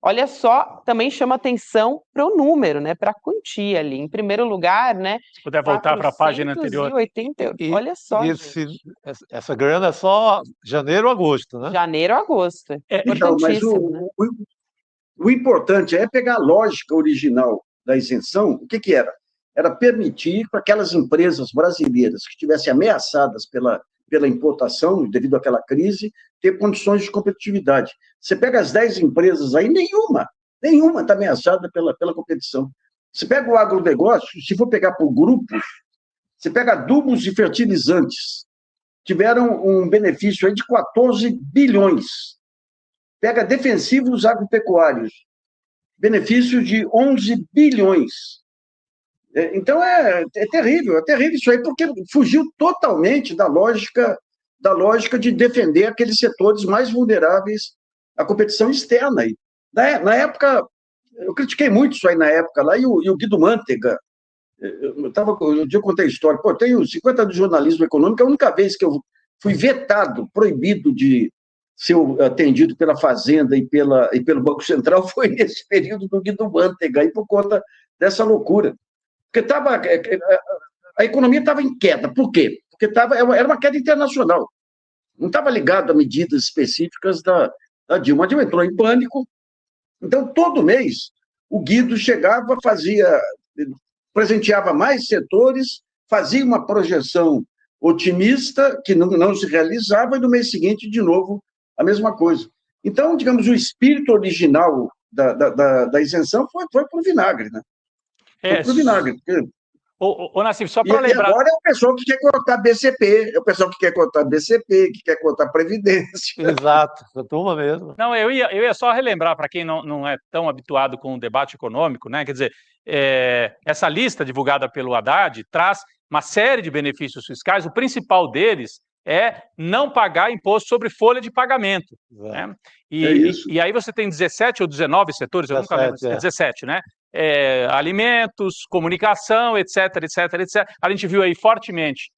Olha só, também chama atenção para o número, né? Para a quantia ali. Em primeiro lugar, né? Se puder voltar para a página anterior. 480, olha só. Essa grana é só janeiro ou agosto, né? Janeiro ou agosto. Então, mas o importante é pegar a lógica original da isenção. O que era? Era permitir para aquelas empresas brasileiras que estivessem ameaçadas pela importação, devido àquela crise, ter condições de competitividade. Você pega as 10 empresas aí, nenhuma está ameaçada pela competição. Você pega o agronegócio, se for pegar por grupos, você pega adubos e fertilizantes, tiveram um benefício aí de 14 bilhões. Pega defensivos agropecuários, benefício de 11 bilhões. Então, é terrível isso aí, porque fugiu totalmente da lógica de defender aqueles setores mais vulneráveis à competição externa. Na época, eu critiquei muito isso aí na época, lá, e o Guido Mantega, um dia eu contei a história, eu tenho 50 anos de jornalismo econômico, a única vez que eu fui vetado, proibido de ser atendido pela Fazenda e pelo Banco Central foi nesse período do Guido Mantega, por conta dessa loucura. Porque a economia estava em queda. Por quê? Porque era uma queda internacional. Não estava ligado a medidas específicas da Dilma. A Dilma entrou em pânico. Então, todo mês, o Guido chegava, presenteava mais setores, fazia uma projeção otimista, que não se realizava, e no mês seguinte, de novo, a mesma coisa. Então, digamos, o espírito original da isenção foi para o vinagre, né? Foi para o vinagre. Ô, Nassif, só para lembrar... E agora é o pessoal que quer cortar BCP, é o pessoal que quer cortar BCP, que quer cortar Previdência. Exato, essa turma mesmo. Não, eu ia só relembrar, para quem não é tão habituado com o debate econômico, né? Quer dizer, essa lista divulgada pelo Haddad traz uma série de benefícios fiscais, o principal deles é não pagar imposto sobre folha de pagamento. Né? E aí você tem 17 ou 19 setores, eu nunca lembro, 17, né? Alimentos, comunicação, etc. A gente viu aí fortemente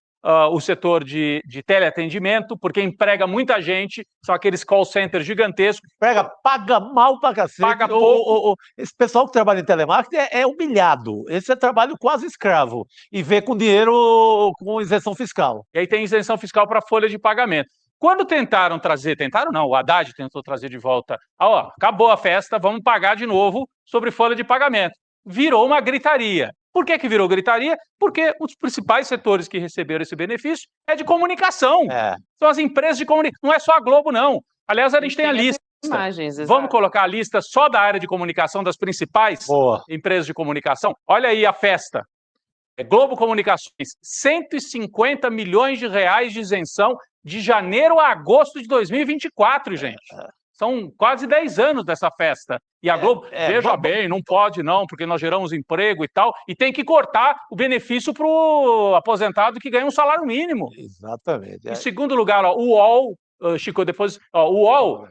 o setor de teleatendimento, porque emprega muita gente, são aqueles call centers gigantescos. Paga mal pra cacete. Paga pouco. Esse pessoal que trabalha em telemarketing é humilhado. Esse é trabalho quase escravo. E vê com dinheiro com isenção fiscal. E aí tem isenção fiscal para folha de pagamento. Quando tentaram não, o Haddad tentou trazer de volta, acabou a festa, vamos pagar de novo sobre folha de pagamento. Virou uma gritaria. Por que virou gritaria? Porque os principais setores que receberam esse benefício é de comunicação. São as empresas de comunicação. Não é só a Globo, não. Aliás, a gente tem a lista. Vamos colocar a lista só da área de comunicação das principais empresas de comunicação? Olha aí a festa. Globo Comunicações, 150 milhões de reais de isenção de janeiro a agosto de 2024, gente. São quase 10 anos dessa festa. E a Globo, veja bem, não pode não, porque nós geramos emprego e tal, e tem que cortar o benefício para o aposentado que ganha um salário mínimo. Exatamente. Em segundo lugar, o UOL, Chico, depois, o UOL,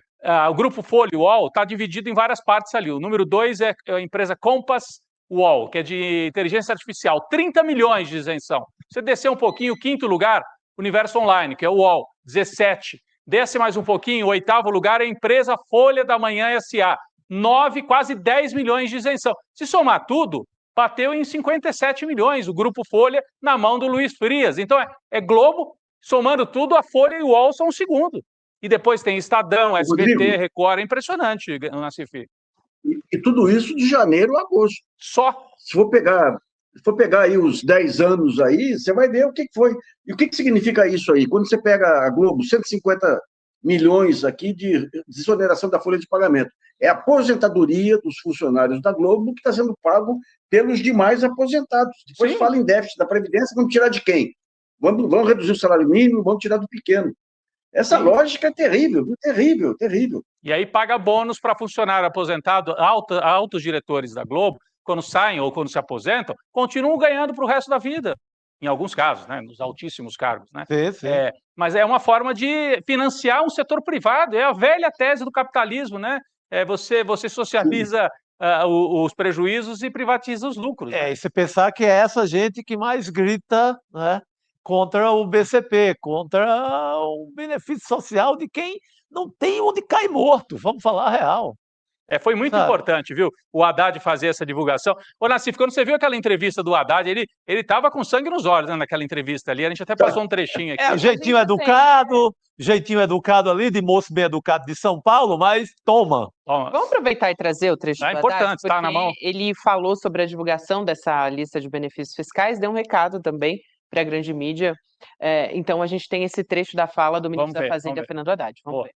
o Grupo Folha, o UOL, está dividido em várias partes ali. O número 2 é a empresa Compass UOL, que é de inteligência artificial, 30 milhões de isenção. Você descer um pouquinho, o quinto lugar, Universo Online, que é o UOL, 17. Desce mais um pouquinho, o oitavo lugar é a empresa Folha da Manhã S.A., 9, quase 10 milhões de isenção. Se somar tudo, bateu em 57 milhões, o Grupo Folha na mão do Luiz Frias. Então é Globo, somando tudo, a Folha e o UOL são o segundo. E depois tem Estadão, SBT, Rodrigo, Record, é impressionante, Nassif. E tudo isso de janeiro a agosto. Só. Se for pegar aí os 10 anos aí, você vai ver o que foi. E o que significa isso aí? Quando você pega a Globo, 150 milhões aqui de desoneração da folha de pagamento. É a aposentadoria dos funcionários da Globo que está sendo pago pelos demais aposentados. Depois fala em déficit da Previdência, vamos tirar de quem? Vamos reduzir o salário mínimo, vamos tirar do pequeno. Essa lógica é terrível, terrível, terrível. E aí paga bônus para funcionário aposentado, altos diretores da Globo, quando saem ou quando se aposentam, continuam ganhando para o resto da vida. em alguns casos, né, nos altíssimos cargos, né? Sim. Mas é uma forma de financiar um setor privado, é a velha tese do capitalismo, né? Você socializa os prejuízos e privatiza os lucros. E você pensar que é essa gente que mais grita, né, contra o BCP, contra o benefício social de quem não tem onde cair morto, vamos falar a real. Foi muito importante, viu, o Haddad fazer essa divulgação. Ô, Nassif, quando você viu aquela entrevista do Haddad, ele estava com sangue nos olhos, né, naquela entrevista ali, a gente até passou um trechinho aqui. Jeitinho educado ali, de moço bem educado de São Paulo, mas toma. Vamos aproveitar e trazer o trecho do Haddad, importante, tá na mão. Ele falou sobre a divulgação dessa lista de benefícios fiscais, deu um recado também para a grande mídia. Então, a gente tem esse trecho da fala do ministro da Fazenda, Fernando Haddad. Vamos ver.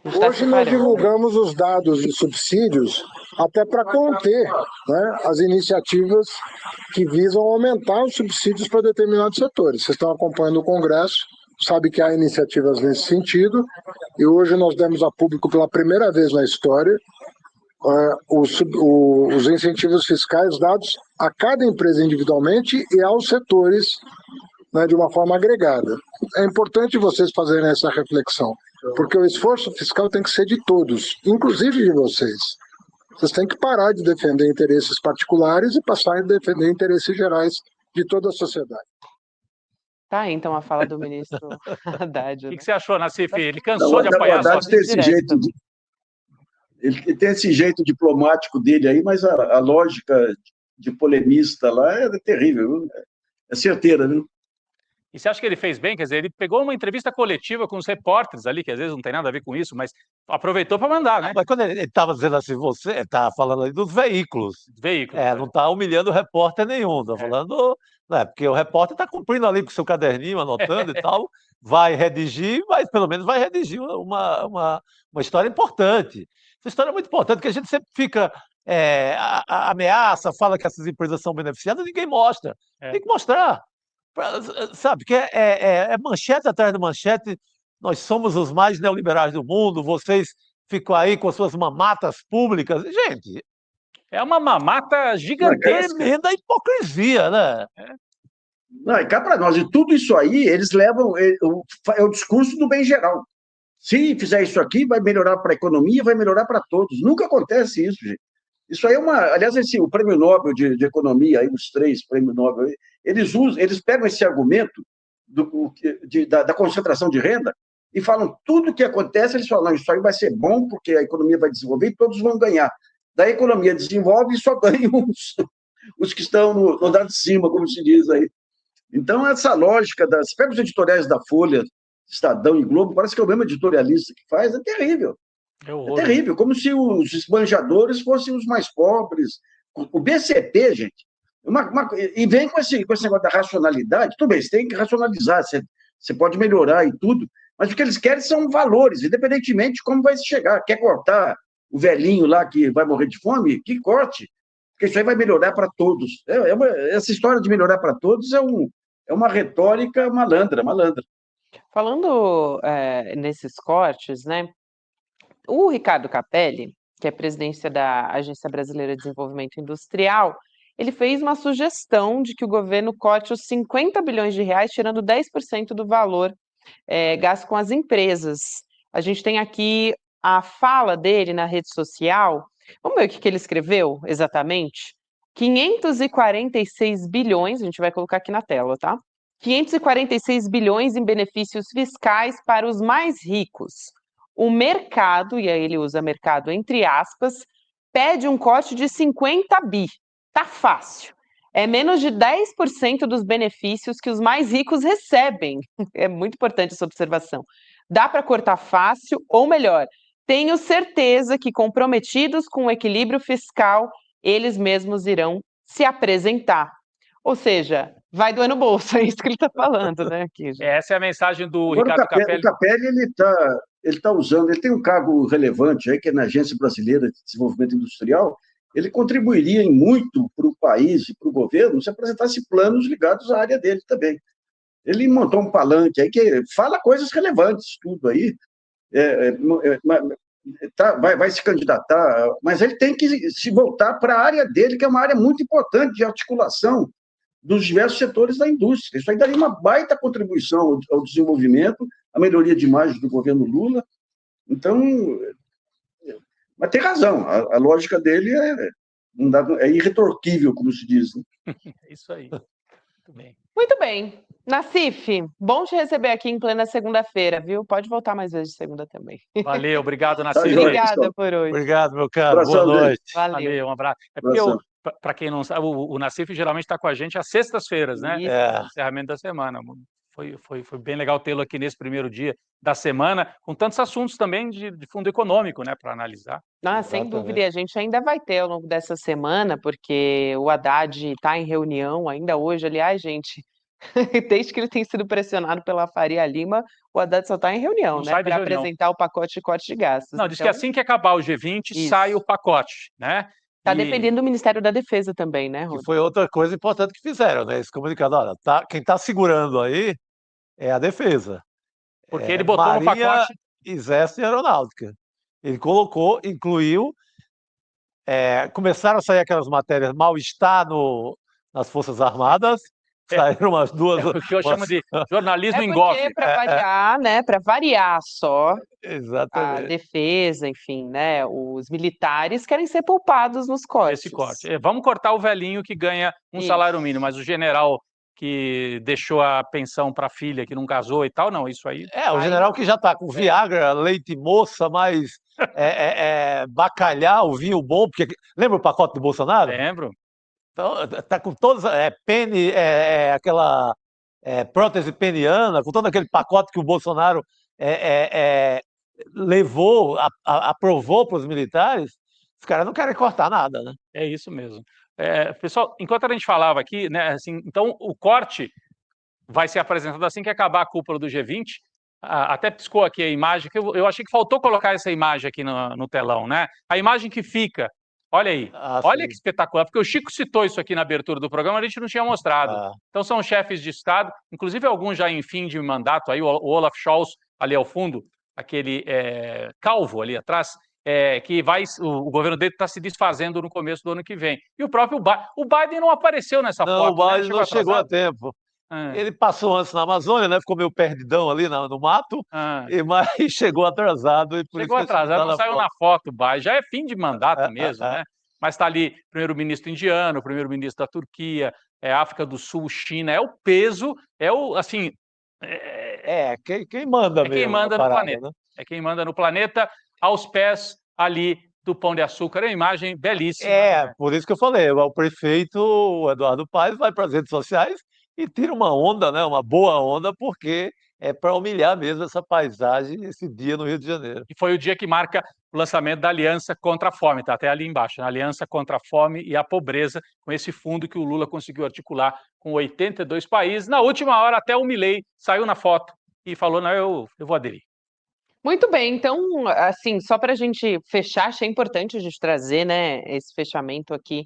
Hoje nós divulgamos os dados de subsídios até para conter, né, as iniciativas que visam aumentar os subsídios para determinados setores. Vocês estão acompanhando o Congresso, sabe que há iniciativas nesse sentido, e hoje nós demos a público pela primeira vez na história os incentivos fiscais dados a cada empresa individualmente e aos setores, né, de uma forma agregada. É importante vocês fazerem essa reflexão, porque o esforço fiscal tem que ser de todos, inclusive de vocês. Vocês têm que parar de defender interesses particulares e passar a defender interesses gerais de toda a sociedade. Tá, então a fala do ministro Haddad. O que você achou, Nassif? Ele cansou de apoiar o Haddad tem esse jeito ele tem esse jeito diplomático dele aí, mas a lógica de polemista lá é terrível, viu? É certeira, viu? E você acha que ele fez bem? Quer dizer, ele pegou uma entrevista coletiva com os repórteres ali, que às vezes não tem nada a ver com isso, mas aproveitou para mandar, né? Mas quando ele estava dizendo assim, você está falando ali dos veículos. Não está humilhando repórter nenhum, está falando... Né, porque o repórter está cumprindo ali com o seu caderninho, anotando e tal, vai redigir, mas pelo menos vai redigir uma história importante. Essa história é muito importante, porque a gente sempre fica... ameaça, fala que essas empresas são beneficiadas, ninguém mostra. Tem que mostrar. Sabe, que é manchete atrás de manchete, nós somos os mais neoliberais do mundo, vocês ficam aí com as suas mamatas públicas. Gente, é uma mamata gigantesca. Tremenda hipocrisia, né? Não, e cá para nós, e tudo isso aí, eles levam, é o discurso do bem geral. Se fizer isso aqui, vai melhorar para a economia, vai melhorar para todos. Nunca acontece isso, gente. Isso aí é uma... Aliás, o Prêmio Nobel de Economia, aí, os 3 Prêmios Nobel, eles pegam esse argumento da concentração de renda e falam tudo o que acontece, eles falam, não, isso aí vai ser bom porque a economia vai desenvolver e todos vão ganhar. Daí a economia desenvolve e só ganham os que estão no andar de cima, como se diz aí. Então, essa lógica, você pega os editoriais da Folha, Estadão e Globo, parece que é o mesmo editorialista que faz, é terrível. É terrível, como se os esbanjadores fossem os mais pobres. O BCP, gente, e vem com esse negócio da racionalidade. Tudo bem, você tem que racionalizar, você pode melhorar e tudo, mas o que eles querem são valores, independentemente de como vai se chegar. Quer cortar o velhinho lá que vai morrer de fome? Que corte, porque isso aí vai melhorar para todos. Essa história de melhorar para todos é uma retórica malandra. Falando nesses cortes, né? O Ricardo Capelli, que é presidente da Agência Brasileira de Desenvolvimento Industrial, ele fez uma sugestão de que o governo corte os 50 bilhões de reais, tirando 10% do valor gasto com as empresas. A gente tem aqui a fala dele na rede social. Vamos ver o que ele escreveu exatamente? 546 bilhões, a gente vai colocar aqui na tela, tá? 546 bilhões em benefícios fiscais para os mais ricos. O mercado, e aí ele usa mercado entre aspas, pede um corte de 50 bi. Tá fácil. É menos de 10% dos benefícios que os mais ricos recebem. É muito importante essa observação. Dá para cortar fácil, ou melhor, tenho certeza que comprometidos com o equilíbrio fiscal, eles mesmos irão se apresentar. Ou seja, vai doer no bolso, é isso que ele está falando, né? Aqui, essa é a mensagem do Ricardo Capelli. O Capelli, ele tá usando, ele tem um cargo relevante aí, que é na Agência Brasileira de Desenvolvimento Industrial. Ele contribuiria em muito para o país e para o governo se apresentasse planos ligados à área dele também. Ele montou um palanque aí que fala coisas relevantes, tudo aí. vai se candidatar, mas ele tem que se voltar para a área dele, que é uma área muito importante de articulação dos diversos setores da indústria. Isso aí daria uma baita contribuição ao desenvolvimento, à melhoria de imagem do governo Lula. Então, mas tem razão, a lógica dele é irretorquível, como se diz. Né? É isso aí. Muito bem. Muito bem. Nassif, bom te receber aqui em plena segunda-feira, viu? Pode voltar mais vezes de segunda também. Valeu, obrigado, Nassif. Obrigada por hoje. Obrigado, meu caro. Boa noite. Valeu, um abraço. É porque para quem não sabe, o Nassif geralmente está com a gente às sextas-feiras, né? Encerramento da semana. Foi bem legal tê-lo aqui nesse primeiro dia da semana, com tantos assuntos também de fundo econômico, né, para analisar. Sem dúvida, e a gente ainda vai ter ao longo dessa semana, porque o Haddad está em reunião ainda hoje. Aliás, gente, desde que ele tem sido pressionado pela Faria Lima, o Haddad só está em reunião, né, para apresentar o pacote de corte de gastos. Não, diz que assim que acabar o G20, sai o pacote, né? Está dependendo do Ministério da Defesa também, né, Rô? Que foi outra coisa importante que fizeram, né? Esse comunicado. Olha, quem está segurando aí é a Defesa. Porque ele botou Marinha, no pacote... Exército e Aeronáutica. Ele colocou, incluiu... começaram a sair aquelas matérias mal-estar nas Forças Armadas, saíram umas duas... o que eu chamo de jornalismo em golpe. Para variar, né? Para variar só. Exatamente. A defesa, enfim, né? Os militares querem ser poupados nos cortes. Esse corte. Vamos cortar o velhinho que ganha um salário mínimo, mas o general que deixou a pensão para a filha, que não casou e tal, não, isso aí... o general que já está com Viagra, leite moça, mais bacalhau, vinho bom, porque... Lembra o pacote do Bolsonaro? Lembro. Então, tá com todas, aquela prótese peniana, com todo aquele pacote que o Bolsonaro levou, aprovou para os militares, os caras não querem cortar nada, né? É isso mesmo. Pessoal, enquanto a gente falava aqui, né, assim, então o corte vai ser apresentado assim que acabar a cúpula do G20. Até piscou aqui a imagem, que eu achei que faltou colocar essa imagem aqui no telão, né? A imagem que fica, olha aí, olha que espetacular, porque o Chico citou isso aqui na abertura do programa, a gente não tinha mostrado. Então são chefes de Estado, inclusive alguns já em fim de mandato, aí o Olaf Scholz ali ao fundo, aquele calvo ali atrás, que o governo dele está se desfazendo no começo do ano que vem. E o próprio Biden não apareceu nessa foto. Não, o Biden não chegou a tempo. Ele passou antes na Amazônia, né? Ficou meio perdidão ali no mato, mas chegou atrasado. E chegou atrasado, não saiu na foto, Biden. Já é fim de mandato mesmo, né? Mas está ali primeiro-ministro indiano, primeiro-ministro da Turquia, África do Sul, China. É o peso, assim... quem manda mesmo. Quem manda no planeta. Né? É quem manda no planeta, aos pés ali do Pão de Açúcar. É uma imagem belíssima. Por isso que eu falei, o prefeito o Eduardo Paes vai para as redes sociais e tira uma onda, né? Uma boa onda, porque é para humilhar mesmo essa paisagem, esse dia no Rio de Janeiro. E foi o dia que marca o lançamento da Aliança contra a Fome, está até ali embaixo, né? Aliança contra a Fome e a Pobreza, com esse fundo que o Lula conseguiu articular com 82 países. Na última hora, até o Milei saiu na foto e falou, não, eu vou aderir. Muito bem, então, assim, só para a gente fechar, achei importante a gente trazer, né, esse fechamento aqui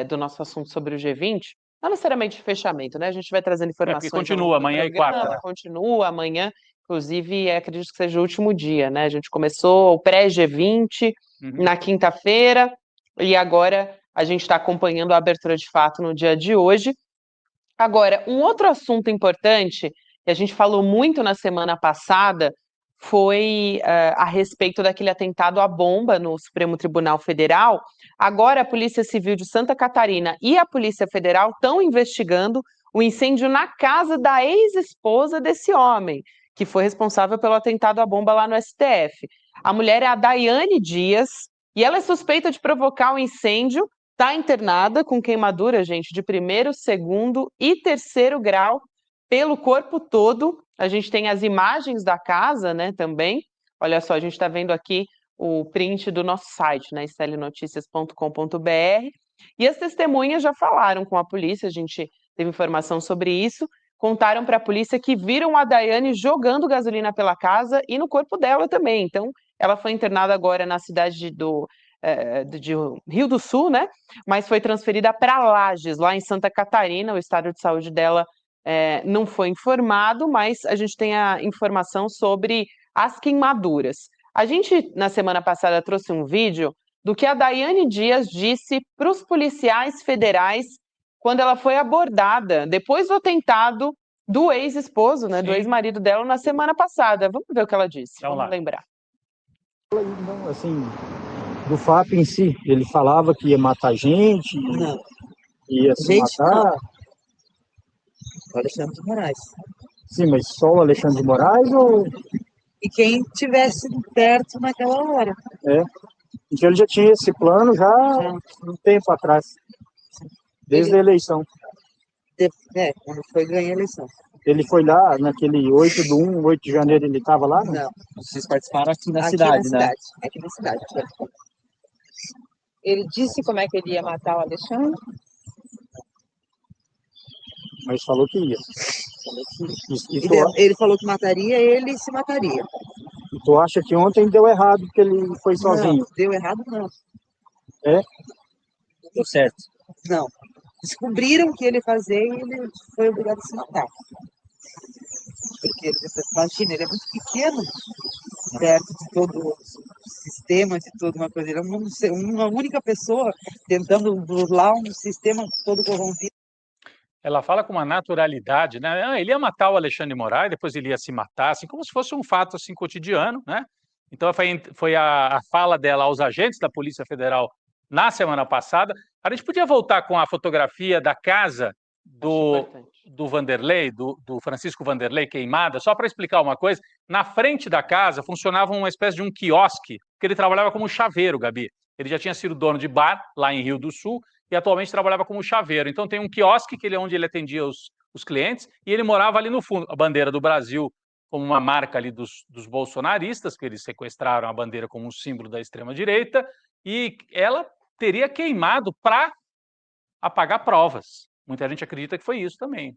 do nosso assunto sobre o G20. Não necessariamente fechamento, né? A gente vai trazendo informações. Porque continua amanhã e quarta. Né? Continua amanhã, inclusive, acredito que seja o último dia, né? A gente começou o pré-G20 na quinta-feira e agora a gente está acompanhando a abertura de fato no dia de hoje. Agora, um outro assunto importante, que a gente falou muito na semana passada, foi a respeito daquele atentado à bomba no Supremo Tribunal Federal. Agora a Polícia Civil de Santa Catarina e a Polícia Federal estão investigando o incêndio na casa da ex-esposa desse homem, que foi responsável pelo atentado à bomba lá no STF. A mulher é a Daiane Dias e ela é suspeita de provocar o incêndio, está internada com queimadura, gente, de 1º, 2º e 3º grau pelo corpo todo. A gente tem as imagens da casa, né, também. Olha só, a gente está vendo aqui o print do nosso site, né, stellenoticias.com.br. E as testemunhas já falaram com a polícia, a gente teve informação sobre isso, contaram para a polícia que viram a Daiane jogando gasolina pela casa e no corpo dela também. Então, ela foi internada agora na cidade de Rio do Sul, né, mas foi transferida para Lages, lá em Santa Catarina. O estado de saúde dela não foi informado, mas a gente tem a informação sobre as queimaduras. A gente, na semana passada, trouxe um vídeo do que a Daiane Dias disse para os policiais federais quando ela foi abordada, depois do atentado do ex-esposo, né, do ex-marido dela, na semana passada. Vamos ver o que ela disse, vamos lembrar. Não, assim, do fato em si, ele falava que ia matar gente, ia se matar. O Alexandre de Moraes. Sim, mas só o Alexandre de Moraes ou... E quem tivesse perto naquela hora. É, então ele já tinha esse plano já há um tempo atrás, desde a eleição. Quando foi ganhar a eleição. Ele foi lá, naquele 8 de janeiro, ele estava lá? Não. Vocês participaram aqui na cidade, né? Aqui na cidade. Ele disse como é que ele ia matar o Alexandre? Mas falou que ia. Ele falou que mataria, ele se mataria. E tu acha que ontem deu errado, porque ele foi sozinho? Não, deu errado não. É? Deu certo. Não. Descobriram o que ele fazia e ele foi obrigado a se matar. Porque, imagina, ele é muito pequeno, perto de todo o sistema, de toda uma coisa. Ele é uma única pessoa tentando burlar um sistema todo corrompido. Ela fala com uma naturalidade, né? Ele ia matar o Alexandre de Moraes, depois ele ia se matar, assim, como se fosse um fato assim, cotidiano, né? Então foi a fala dela aos agentes da Polícia Federal na semana passada. A gente podia voltar com a fotografia da casa do Vanderlei, do Francisco Vanderlei, queimada, só para explicar uma coisa. Na frente da casa funcionava uma espécie de um quiosque, porque ele trabalhava como chaveiro, Gabi. Ele já tinha sido dono de bar lá em Rio do Sul e atualmente trabalhava como chaveiro. Então tem um quiosque onde ele atendia os clientes e ele morava ali no fundo. A bandeira do Brasil como uma marca ali dos bolsonaristas, que eles sequestraram a bandeira como um símbolo da extrema-direita, e ela teria queimado para apagar provas. Muita gente acredita que foi isso também.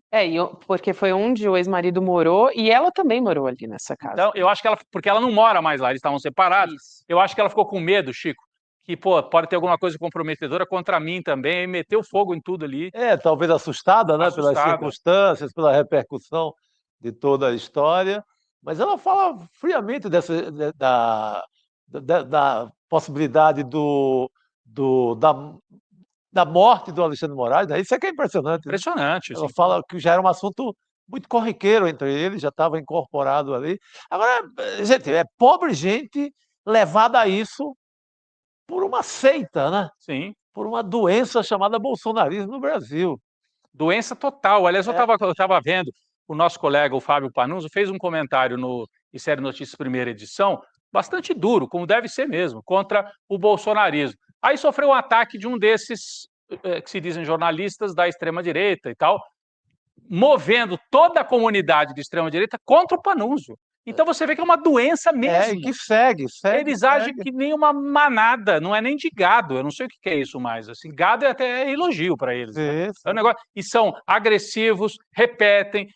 Porque foi onde o ex-marido morou e ela também morou ali nessa casa. Então, eu acho que porque ela não mora mais lá, eles estavam separados. Isso. Eu acho que ela ficou com medo, Chico, que, pode ter alguma coisa comprometedora contra mim também, e meteu fogo em tudo ali. Talvez assustada, né, pelas circunstâncias, pela repercussão de toda a história, mas ela fala friamente da possibilidade da morte do Alexandre de Moraes, né? Isso é que é impressionante. Impressionante. Ela fala que já era um assunto muito corriqueiro entre eles, já estava incorporado ali. Agora, gente, é pobre gente levada a isso por uma seita, né? Sim. Por uma doença chamada bolsonarismo no Brasil. Doença total. Aliás, eu estava vendo, o nosso colega, o Fábio Panunzio, fez um comentário no Série Notícias Primeira Edição, bastante duro, como deve ser mesmo, contra o bolsonarismo. Aí sofreu um ataque de um desses, que se dizem jornalistas da extrema-direita e tal, movendo toda a comunidade de extrema-direita contra o Panunzio. Então você vê que é uma doença mesmo. Que segue. Eles agem que nem uma manada, não é nem de gado, eu não sei o que é isso mais. Assim, gado é até elogio para eles. Né? É um negócio, e são agressivos, repetem,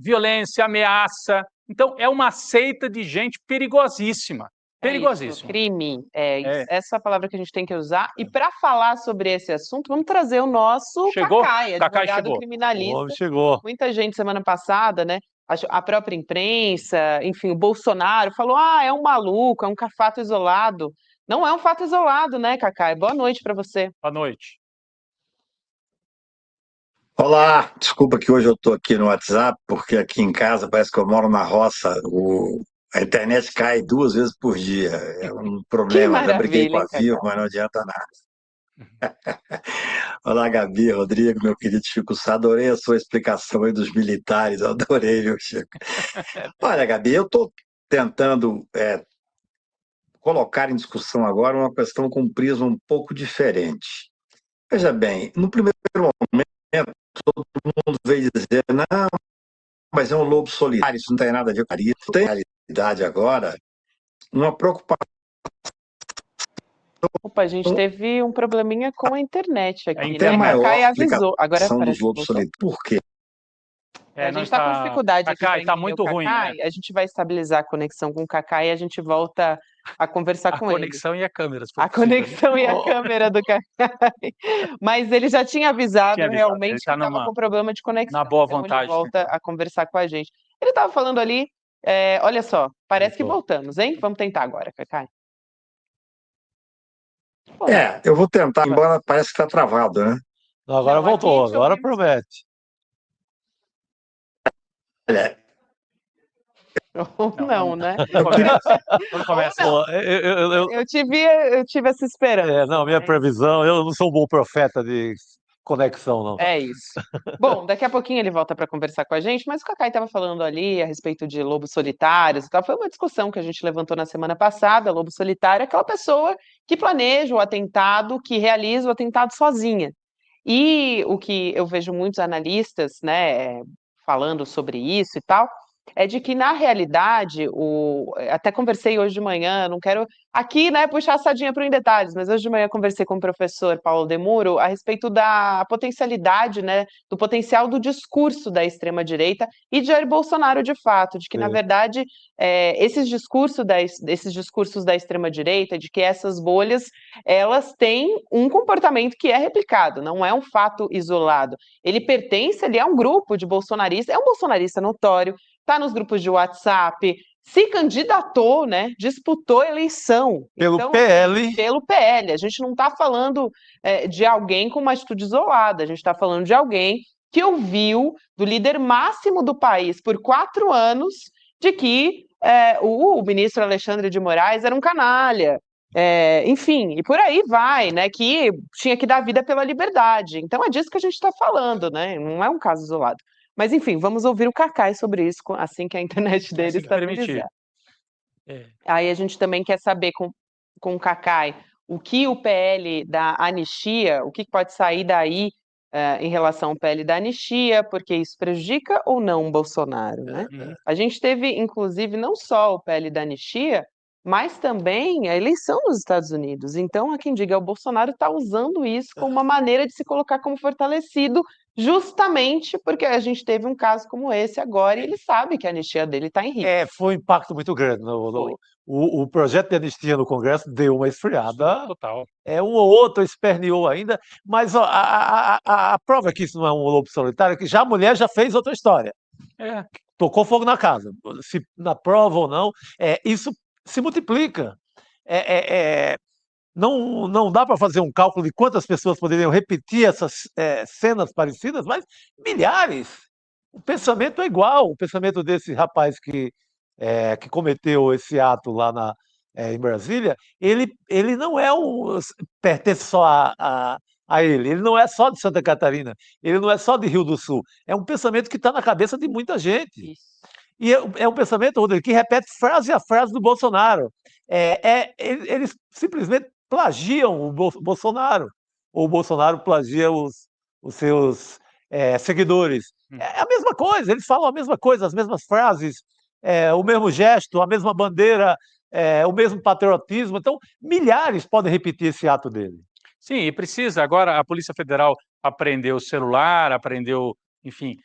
violência, ameaça. Então é uma seita de gente perigosíssima. Perigosíssimo. Isso, crime. Essa é a palavra que a gente tem que usar. E para falar sobre esse assunto, vamos trazer o nosso Cacai, advogado criminalista. O homem chegou. Muita gente semana passada, né? A própria imprensa, enfim, o Bolsonaro falou: é um maluco, é um fato isolado. Não é um fato isolado, né, Cacai? Boa noite para você. Boa noite. Olá, desculpa que hoje eu estou aqui no WhatsApp, porque aqui em casa parece que eu moro na roça. A internet cai 2 vezes por dia. É um problema. Já briguei com a Vivo, mas não adianta nada. Olá, Gabi, Rodrigo, meu querido Chico Sá, adorei a sua explicação aí dos militares, adorei, viu, Chico? Olha, Gabi, eu estou tentando colocar em discussão agora uma questão com um prisma um pouco diferente. Veja bem, no primeiro momento, todo mundo veio dizer, não, mas é um lobo solitário, isso não tem nada a ver com isso. Tem realidade agora, uma preocupação. Opa, a gente teve um probleminha com a internet aqui, né? A Cacai avisou. Agora dos lobos solitários. Por quê? A gente está com dificuldade aqui. Cacai, está muito ruim. Né? A gente vai estabilizar a conexão com o Cacai e a gente volta a conversar com ele. A conexão e a câmera. A conexão e a câmera do Cacai. Mas ele já tinha avisado realmente que estava com problema de conexão. Na boa vontade. Então ele volta a conversar com a gente. Ele estava falando ali Olha só, parece que Voltou. voltamos, hein? Vamos tentar agora, Cacai. Eu vou tentar, embora parece que está travado, né? Agora Não, voltou, aqui te agora ouvimos. promete. Olha, Ou não, né? Quando começa. Pô, Eu tive essa esperança. não, minha previsão, eu não sou um bom profeta de conexão, não. É isso. Bom, daqui a pouquinho ele volta para conversar com a gente, mas o Cacai estava falando ali a respeito de lobos solitários e tal. Foi uma discussão que a gente levantou na semana passada. Lobo solitário é aquela pessoa que planeja o atentado, que realiza o atentado sozinha. E o que eu vejo muitos analistas, né, falando sobre isso e tal, é de que, na realidade, até conversei hoje de manhã, não quero aqui, né, puxar a sardinha para o Em Detalhes, mas hoje de manhã conversei com o professor Paulo Demuro a respeito da potencialidade, né, do potencial do discurso da extrema-direita e de Jair Bolsonaro, de fato, de que, na verdade, esses discursos da extrema-direita, de que essas bolhas, elas têm um comportamento que é replicado, não é um fato isolado. Ele pertence ali a um grupo de bolsonaristas, é um bolsonarista notório, está nos grupos de WhatsApp, se candidatou, né? Disputou a eleição. Pelo Então, PL. Pelo PL. A gente não está falando de alguém com uma atitude isolada, a gente está falando de alguém que ouviu do líder máximo do país por 4 anos de que o ministro Alexandre de Moraes era um canalha. Enfim, e por aí vai, né? Que tinha que dar vida pela liberdade. Então é disso que a gente está falando, né? Não é um caso isolado. Mas, enfim, vamos ouvir o Cacai sobre isso assim que a internet dele estabilizar. Aí a gente também quer saber com o Cacai o que o PL da anistia, o que pode sair daí em relação ao PL da anistia, porque isso prejudica ou não o Bolsonaro, né? A gente teve, inclusive, não só o PL da anistia, mas também a eleição nos Estados Unidos. Então, há quem diga, o Bolsonaro está usando isso como uma maneira de se colocar como fortalecido, justamente porque a gente teve um caso como esse agora e ele sabe que a anistia dele está em risco. Foi um impacto muito grande. O projeto de anistia no Congresso deu uma esfriada. Total. Um ou outro esperneou ainda, mas a prova que isso não é um lobo solitário é que já a mulher já fez outra história. Tocou fogo na casa. Se na prova ou não, isso se multiplica. Não dá para fazer um cálculo de quantas pessoas poderiam repetir essas cenas parecidas, mas milhares. O pensamento é igual. O pensamento desse rapaz que cometeu esse ato lá em Brasília, ele não pertence só a ele. Ele não é só de Santa Catarina. Ele não é só de Rio do Sul. É um pensamento que está na cabeça de muita gente. Isso. E é um pensamento, Rodrigo, que repete frase a frase do Bolsonaro. Eles simplesmente plagiam o Bolsonaro. Ou o Bolsonaro plagia os seus seguidores. É a mesma coisa, eles falam a mesma coisa, as mesmas frases, o mesmo gesto, a mesma bandeira, o mesmo patriotismo. Então, milhares podem repetir esse ato dele. Sim, e precisa. Agora, a Polícia Federal apreendeu o celular, apreendeu, enfim,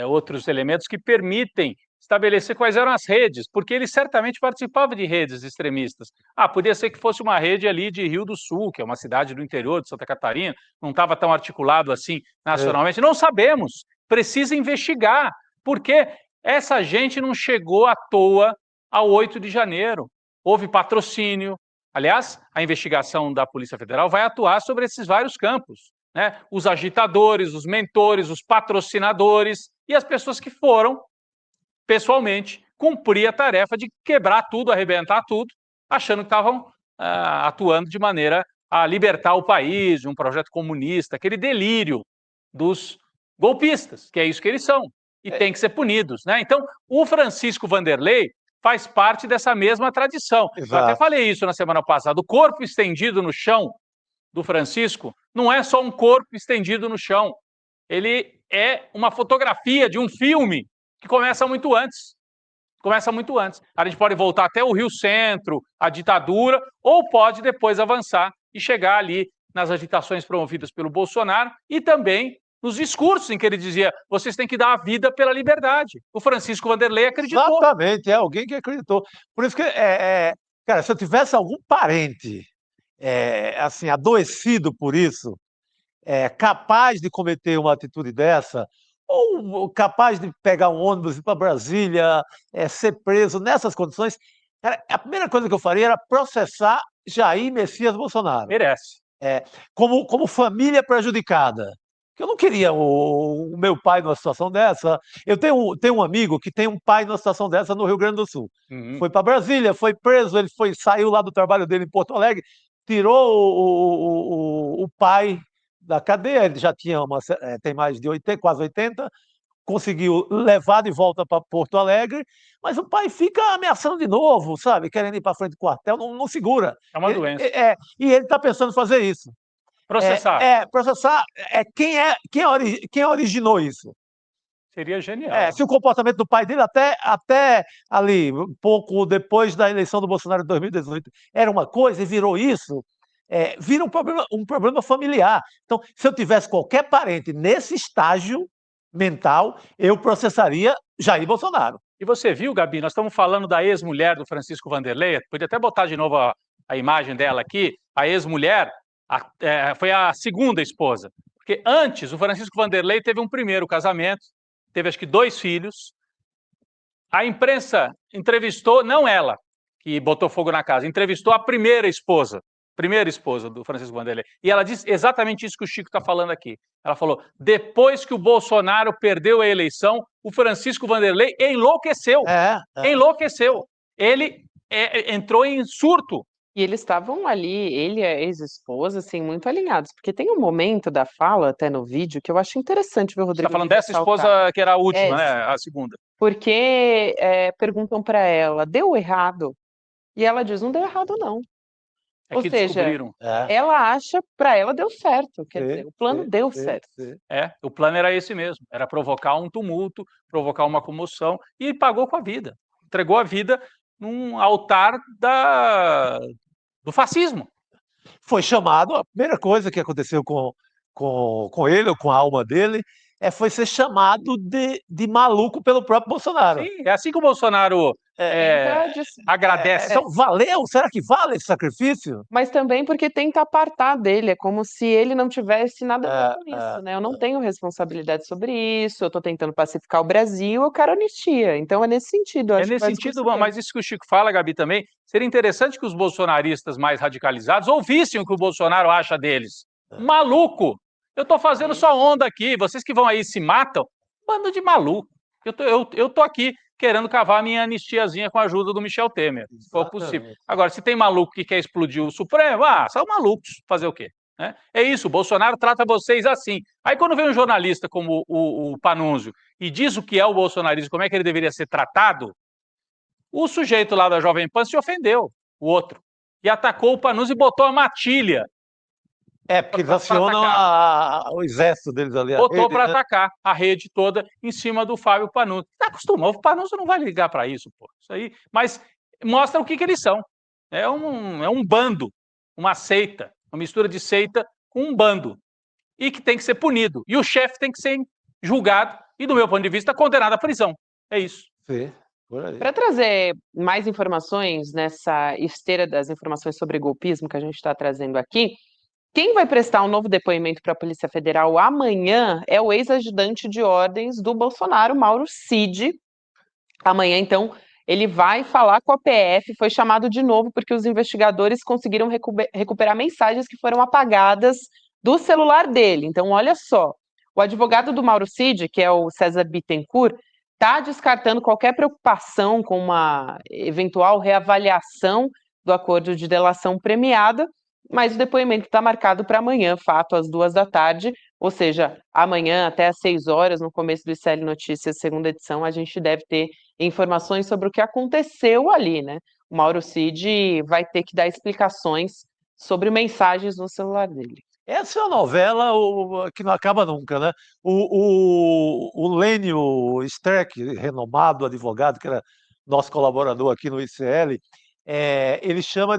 outros elementos que permitem estabelecer quais eram as redes, porque ele certamente participava de redes extremistas. Podia ser que fosse uma rede ali de Rio do Sul, que é uma cidade do interior de Santa Catarina, não estava tão articulado assim nacionalmente. Não sabemos, precisa investigar, porque essa gente não chegou à toa ao 8 de janeiro. Houve patrocínio. Aliás, a investigação da Polícia Federal vai atuar sobre esses vários campos, né? Os agitadores, os mentores, os patrocinadores e as pessoas que foram pessoalmente cumprir a tarefa de quebrar tudo, arrebentar tudo, achando que estavam atuando de maneira a libertar o país de um projeto comunista, aquele delírio dos golpistas, que é isso que eles são, e têm que ser punidos, né? Então, o Francisco Vanderlei faz parte dessa mesma tradição. Exato. Eu até falei isso na semana passada. O corpo estendido no chão do Francisco não é só um corpo estendido no chão. Ele é uma fotografia de um filme que começa muito antes. A gente pode voltar até o Rio Centro, a ditadura, ou pode depois avançar e chegar ali nas agitações promovidas pelo Bolsonaro e também nos discursos em que ele dizia: vocês têm que dar a vida pela liberdade. O Francisco Vanderlei acreditou. Exatamente, alguém que acreditou. Por isso que, cara, se eu tivesse algum parente assim, adoecido por isso, capaz de cometer uma atitude dessa, ou capaz de pegar um ônibus e ir para Brasília, ser preso nessas condições, cara, a primeira coisa que eu faria era processar Jair Messias Bolsonaro. Merece. Como família prejudicada. Eu não queria o meu pai numa situação dessa. Eu tenho um amigo que tem um pai numa situação dessa no Rio Grande do Sul. Foi para Brasília, foi preso, ele saiu lá do trabalho dele em Porto Alegre, tirou o pai da cadeia, ele já tinha tem mais de 80, quase 80, conseguiu levar de volta para Porto Alegre, mas o pai fica ameaçando de novo, sabe? Querendo ir para frente do quartel, não segura. É uma doença. E ele está pensando em fazer isso. Processar. Processar quem originou isso. Seria genial. Se o comportamento do pai dele até ali, um pouco depois da eleição do Bolsonaro em 2018, era uma coisa e virou isso, vira um problema familiar. Então, se eu tivesse qualquer parente nesse estágio mental, eu processaria Jair Bolsonaro. E você viu, Gabi, nós estamos falando da ex-mulher do Francisco Vanderlei, podia até botar de novo a imagem dela aqui, a ex-mulher foi a segunda esposa, porque antes o Francisco Vanderlei teve um primeiro casamento, teve acho que 2 filhos, a imprensa entrevistou, não ela, que botou fogo na casa, entrevistou a primeira esposa do Francisco Vanderlei, e ela disse exatamente isso que o Chico está falando aqui. Ela falou, depois que o Bolsonaro perdeu a eleição, o Francisco Vanderlei enlouqueceu. Enlouqueceu. Ele entrou em surto. E eles estavam ali, ele e a ex-esposa, assim, muito alinhados, porque tem um momento da fala, até no vídeo, que eu acho interessante ver o Rodrigo. Você está falando dessa esposa que era a última, né? A segunda. Porque perguntam para ela, deu errado? E ela diz, não deu errado, não. Ou seja, ela acha, para ela deu certo, quer dizer, o plano deu certo. O plano era esse mesmo, era provocar um tumulto, provocar uma comoção, e pagou com a vida. Entregou a vida num altar do fascismo. Foi chamado, a primeira coisa que aconteceu com ele, ou com a alma dele, foi ser chamado de maluco pelo próprio Bolsonaro. Sim, é assim que o Bolsonaro agradece. Então, valeu? Será que vale esse sacrifício? Mas também porque tenta apartar dele, é como se ele não tivesse nada a ver com isso, né? Eu não tenho responsabilidade sobre isso, eu estou tentando pacificar o Brasil, eu quero anistia. Então é nesse sentido. É nesse sentido, mas isso que o Chico fala, Gabi, também, seria interessante que os bolsonaristas mais radicalizados ouvissem o que o Bolsonaro acha deles. Maluco! Eu estou fazendo só onda aqui, vocês que vão aí se matam, bando de maluco. Eu tô aqui querendo cavar a minha anistiazinha com a ajuda do Michel Temer, se for possível. Agora, se tem maluco que quer explodir o Supremo, são malucos, fazer o quê? É isso, o Bolsonaro trata vocês assim. Aí quando vem um jornalista como o Panunzio e diz o que é o bolsonarismo, como é que ele deveria ser tratado, o sujeito lá da Jovem Pan se ofendeu, o outro, e atacou o Panunzio e botou a matilha. Porque eles acionam o exército deles ali. Botou para atacar a rede toda em cima do Fábio Panunzio. Está acostumado, o Panunzio não vai ligar para isso, pô. Isso aí, mas mostra o que eles são. É um bando, uma seita, uma mistura de seita com um bando. E que tem que ser punido. E o chefe tem que ser julgado e, do meu ponto de vista, condenado à prisão. É isso. Sim. Para trazer mais informações nessa esteira das informações sobre golpismo que a gente está trazendo aqui, quem vai prestar um novo depoimento para a Polícia Federal amanhã é o ex-ajudante de ordens do Bolsonaro, Mauro Cid. Amanhã, então, ele vai falar com a PF, foi chamado de novo porque os investigadores conseguiram recuperar mensagens que foram apagadas do celular dele. Então, olha só, o advogado do Mauro Cid, que é o César Bittencourt, está descartando qualquer preocupação com uma eventual reavaliação do acordo de delação premiada, mas o depoimento está marcado para amanhã, fato, às 14h, ou seja, amanhã até às 6h, no começo do ICL Notícias, segunda edição, a gente deve ter informações sobre o que aconteceu ali, né? O Mauro Cid vai ter que dar explicações sobre mensagens no celular dele. Essa é uma novela que não acaba nunca, né? O Lênio Streck, renomado advogado, que era nosso colaborador aqui no ICL, ele chama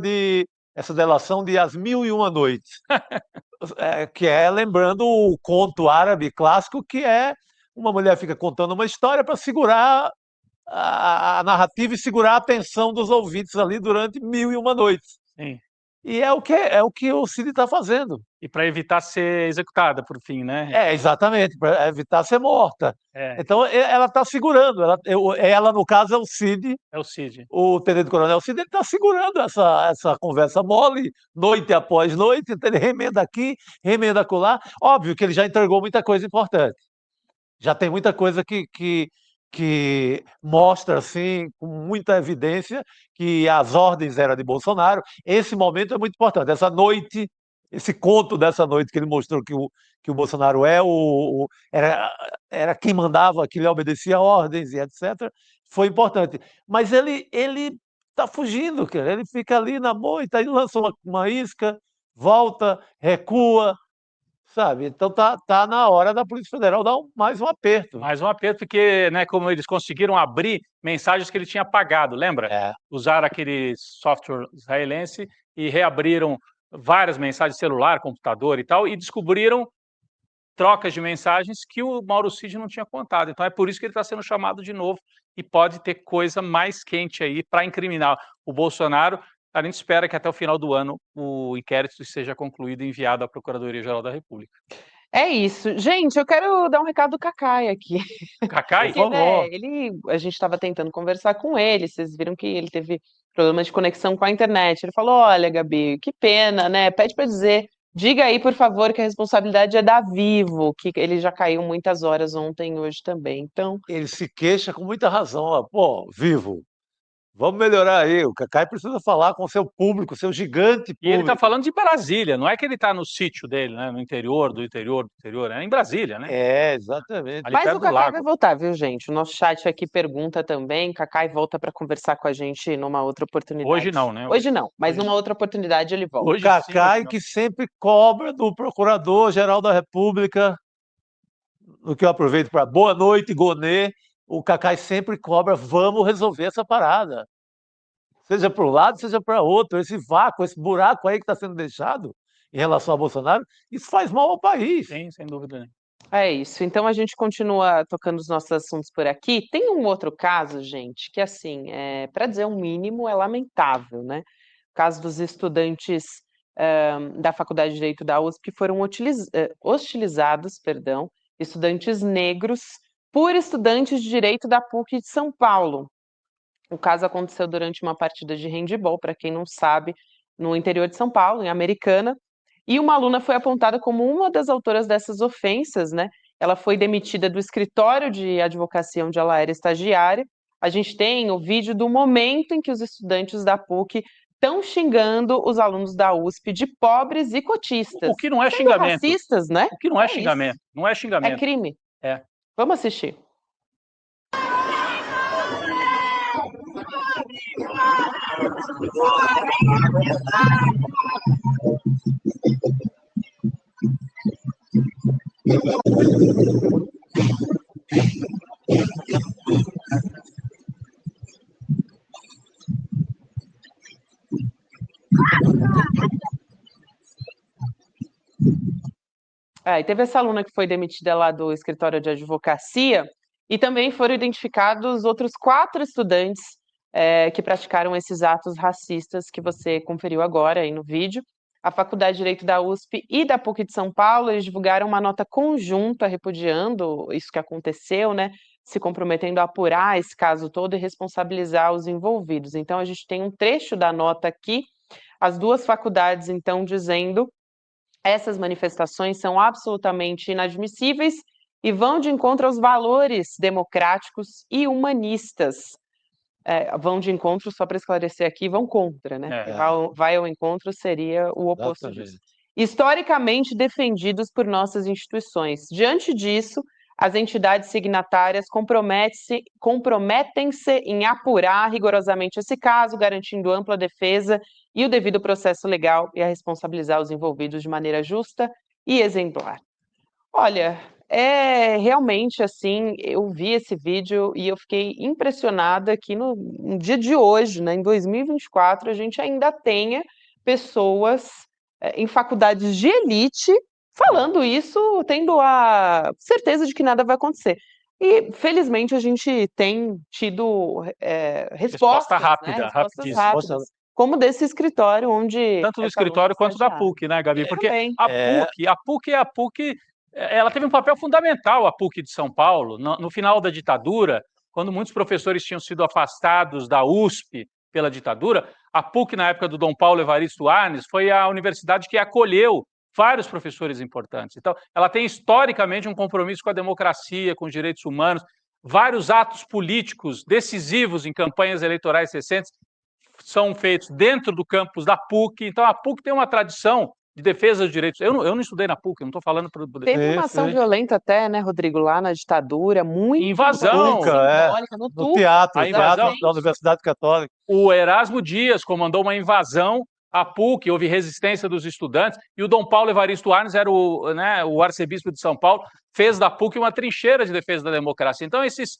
essa delação de As Mil e Uma Noites, que é lembrando o conto árabe clássico, que é uma mulher fica contando uma história para segurar a narrativa e segurar a atenção dos ouvintes ali durante 1001 noites. Sim. E é o que o Cid está fazendo. E para evitar ser executada, por fim, né? Exatamente, para evitar ser morta. É. Então, ela está segurando. Ela, no caso, é o Cid. É o Cid. O tenente-coronel Cid está segurando essa conversa mole, noite após noite. Então ele remenda aqui, remenda acolá. Óbvio que ele já entregou muita coisa importante. Já tem muita coisa que mostra, assim, com muita evidência, que as ordens eram de Bolsonaro. Esse momento é muito importante. Essa noite, esse conto dessa noite que ele mostrou que o Bolsonaro era quem mandava, que ele obedecia ordens e etc., foi importante. Mas ele está fugindo, cara. Ele fica ali na moita, aí lança uma isca, volta, recua, sabe? Então tá na hora da Polícia Federal dar mais um aperto. Mais um aperto, porque, né, como eles conseguiram abrir mensagens que ele tinha apagado, lembra? Usaram aquele software israelense e reabriram várias mensagens de celular, computador e tal, e descobriram trocas de mensagens que o Mauro Cid não tinha contado. Então é por isso que ele está sendo chamado de novo e pode ter coisa mais quente aí para incriminar o Bolsonaro. A gente espera que até o final do ano o inquérito seja concluído e enviado à Procuradoria-Geral da República. É isso. Gente, eu quero dar um recado do Cacai aqui. Cacai? Porque, né, a gente estava tentando conversar com ele, vocês viram que ele teve problema de conexão com a internet. Ele falou, olha, Gabi, que pena, né? Pede para dizer, diga aí, por favor, que a responsabilidade é da Vivo, que ele já caiu muitas horas ontem e hoje também. Então, ele se queixa com muita razão. Ó. Pô, Vivo, vamos melhorar aí. O Cacai precisa falar com o seu público, seu gigante público. E ele está falando de Brasília, não é que ele está no sítio dele, né? No interior do interior, é em Brasília, né? Exatamente. Ali mas perto o do Cacai lago. vai voltar, viu, gente? O nosso chat aqui pergunta também. Cacai volta para conversar com a gente numa outra oportunidade. Hoje não, né? Hoje não, mas numa outra oportunidade ele volta. O Cacai que sempre cobra do Procurador-Geral da República, no que eu aproveito para boa noite, Gonê. O Cacai sempre cobra, vamos resolver essa parada. Seja para um lado, seja para outro. Esse vácuo, esse buraco aí que está sendo deixado em relação a Bolsonaro, isso faz mal ao país. Sim, sem dúvida nenhuma. É isso. Então a gente continua tocando os nossos assuntos por aqui. Tem um outro caso, gente, que assim, para dizer o mínimo, é lamentável, né? O caso dos estudantes da Faculdade de Direito da USP que foram hostilizados, estudantes negros, por estudantes de Direito da PUC de São Paulo. O caso aconteceu durante uma partida de handebol, para quem não sabe, no interior de São Paulo, em Americana, e uma aluna foi apontada como uma das autoras dessas ofensas, né? Ela foi demitida do escritório de advocacia onde ela era estagiária. A gente tem o vídeo do momento em que os estudantes da PUC estão xingando os alunos da USP de pobres e cotistas. O que não é sendo xingamento. racistas, né? O que não é xingamento. Isso. Não é xingamento. É crime. É. Vamos assistir. E teve essa aluna que foi demitida lá do escritório de advocacia e também foram identificados outros 4 estudantes que praticaram esses atos racistas que você conferiu agora aí no vídeo. A Faculdade de Direito da USP e da PUC de São Paulo, eles divulgaram uma nota conjunta repudiando isso que aconteceu, né? Se comprometendo a apurar esse caso todo e responsabilizar os envolvidos. Então, a gente tem um trecho da nota aqui, as 2 faculdades, então, dizendo: essas manifestações são absolutamente inadmissíveis e vão de encontro aos valores democráticos e humanistas. Vão de encontro, só para esclarecer aqui, vão contra, né? Vai ao encontro seria o oposto disso. Historicamente defendidos por nossas instituições. Diante disso, as entidades signatárias comprometem-se em apurar rigorosamente esse caso, garantindo ampla defesa e o devido processo legal e a responsabilizar os envolvidos de maneira justa e exemplar. Olha, realmente assim, eu vi esse vídeo e eu fiquei impressionada que no dia de hoje, né, em 2024, a gente ainda tenha pessoas em faculdades de elite falando isso, tendo a certeza de que nada vai acontecer. E, felizmente, a gente tem tido respostas rápida, rápidas. como desse escritório onde... Tanto do escritório quanto da PUC, né, Gabi? Porque a PUC, ela teve um papel fundamental, a PUC de São Paulo, no final da ditadura, quando muitos professores tinham sido afastados da USP pela ditadura. A PUC, na época do Dom Paulo Evaristo Arnes, foi a universidade que acolheu vários professores importantes. Então, ela tem historicamente um compromisso com a democracia, com os direitos humanos. Vários atos políticos decisivos em campanhas eleitorais recentes são feitos dentro do campus da PUC. Então, a PUC tem uma tradição de defesa dos direitos. Eu não estudei na PUC, eu não estou falando... Teve uma ação violenta até, né, Rodrigo, lá na ditadura, muito invasão, simbólica, no teatro, a invasão da Universidade Católica. O Erasmo Dias comandou uma invasão à PUC, houve resistência dos estudantes, e o Dom Paulo Evaristo Arnes era o arcebispo de São Paulo, fez da PUC uma trincheira de defesa da democracia. Então, esses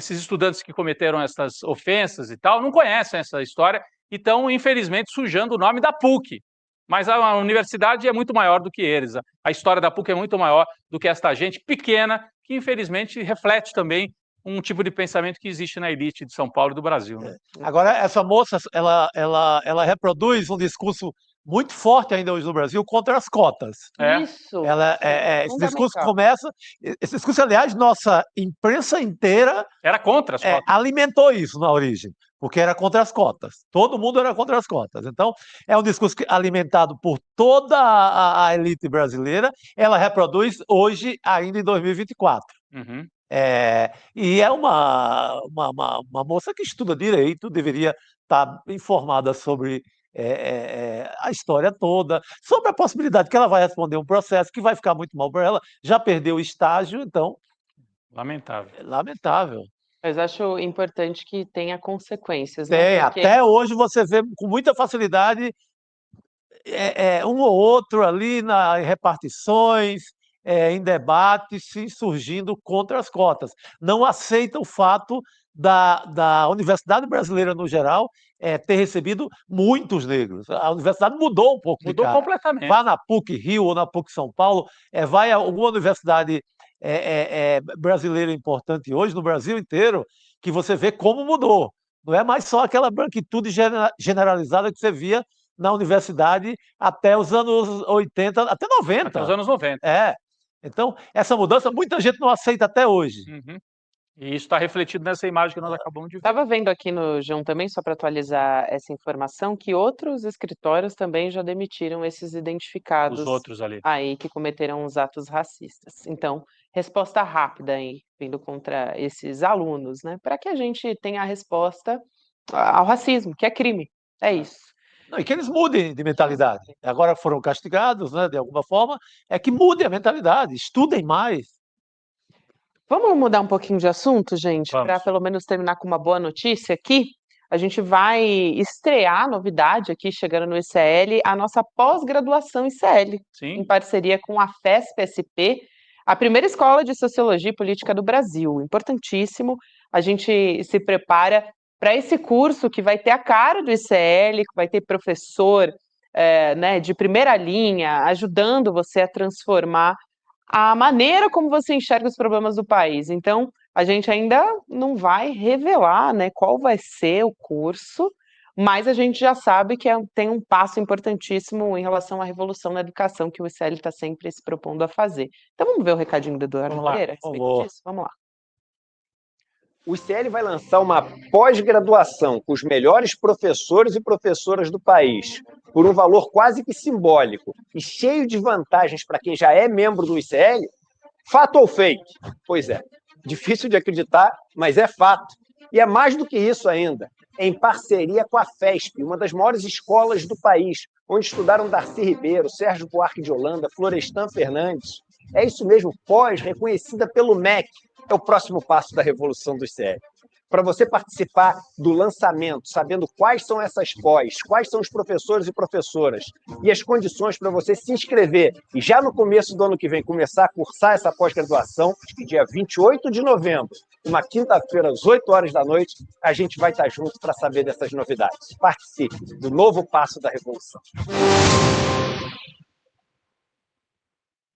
estudantes que cometeram essas ofensas e tal, não conhecem essa história e estão, infelizmente, sujando o nome da PUC. Mas a universidade é muito maior do que eles. A história da PUC é muito maior do que esta gente pequena, que infelizmente reflete também um tipo de pensamento que existe na elite de São Paulo e do Brasil. Né? Agora, essa moça, ela reproduz um discurso muito forte ainda hoje no Brasil contra as cotas. Isso. Esse discurso começa... Esse discurso, aliás, nossa imprensa inteira... Era contra as cotas. Alimentou isso na origem, porque era contra as cotas. Todo mundo era contra as cotas. Então, é um discurso alimentado por toda a elite brasileira. Ela reproduz hoje, ainda em 2024. Uhum. E é uma moça que estuda direito, deveria estar informada sobre a história toda, sobre a possibilidade que ela vai responder um processo que vai ficar muito mal para ela, já perdeu o estágio, então... Lamentável. Mas acho importante que tenha consequências. Tem, né? Porque... até hoje você vê com muita facilidade um ou outro ali em repartições, em debates, surgindo contra as cotas. Não aceita o fato da Universidade Brasileira, no geral, ter recebido muitos negros. A universidade mudou um pouco. Mudou completamente. Vá na PUC Rio ou na PUC São Paulo, vai a alguma universidade brasileira importante hoje, no Brasil inteiro, que você vê como mudou. Não é mais só aquela branquitude generalizada que você via na universidade até os anos 80, até 90. Até os anos 90. Então, essa mudança, muita gente não aceita até hoje. Uhum. E isso está refletido nessa imagem que nós acabamos de ver. Estava vendo aqui no G1 também, só para atualizar essa informação, que outros escritórios também já demitiram esses identificados. Os outros ali. Aí que cometeram os atos racistas. Então, resposta rápida aí, vindo contra esses alunos, né? Para que a gente tenha a resposta ao racismo, que é crime. É isso. Não, e que eles mudem de mentalidade. Agora foram castigados, né, de alguma forma, que mudem a mentalidade, estudem mais. Vamos mudar um pouquinho de assunto, gente, para pelo menos terminar com uma boa notícia aqui. A gente vai estrear novidade aqui, chegando no ICL, a nossa pós-graduação ICL, em parceria com a FESP-SP, a primeira escola de Sociologia e Política do Brasil. Importantíssimo, a gente se prepara para esse curso que vai ter a cara do ICL, que vai ter professor né, de primeira linha, ajudando você a transformar a maneira como você enxerga os problemas do país. Então, a gente ainda não vai revelar, né, qual vai ser o curso, mas a gente já sabe que tem um passo importantíssimo em relação à revolução na educação que o ICL está sempre se propondo a fazer. Então, vamos ver o recadinho do Eduardo Pereira a respeito disso? Vamos lá. O ICL vai lançar uma pós-graduação com os melhores professores e professoras do país, por um valor quase que simbólico e cheio de vantagens para quem já é membro do ICL. Fato ou fake? Pois é, difícil de acreditar, mas é fato. E é mais do que isso ainda, em parceria com a FESP, uma das maiores escolas do país, onde estudaram Darcy Ribeiro, Sérgio Buarque de Holanda, Florestan Fernandes. É isso mesmo, pós, reconhecida pelo MEC, é o próximo passo da revolução do ICL. Para você participar do lançamento, sabendo quais são essas pós, quais são os professores e professoras e as condições para você se inscrever e já no começo do ano que vem começar a cursar essa pós-graduação, dia 28 de novembro, uma quinta-feira, às 8 horas da noite, a gente vai estar junto para saber dessas novidades. Participe do novo passo da revolução.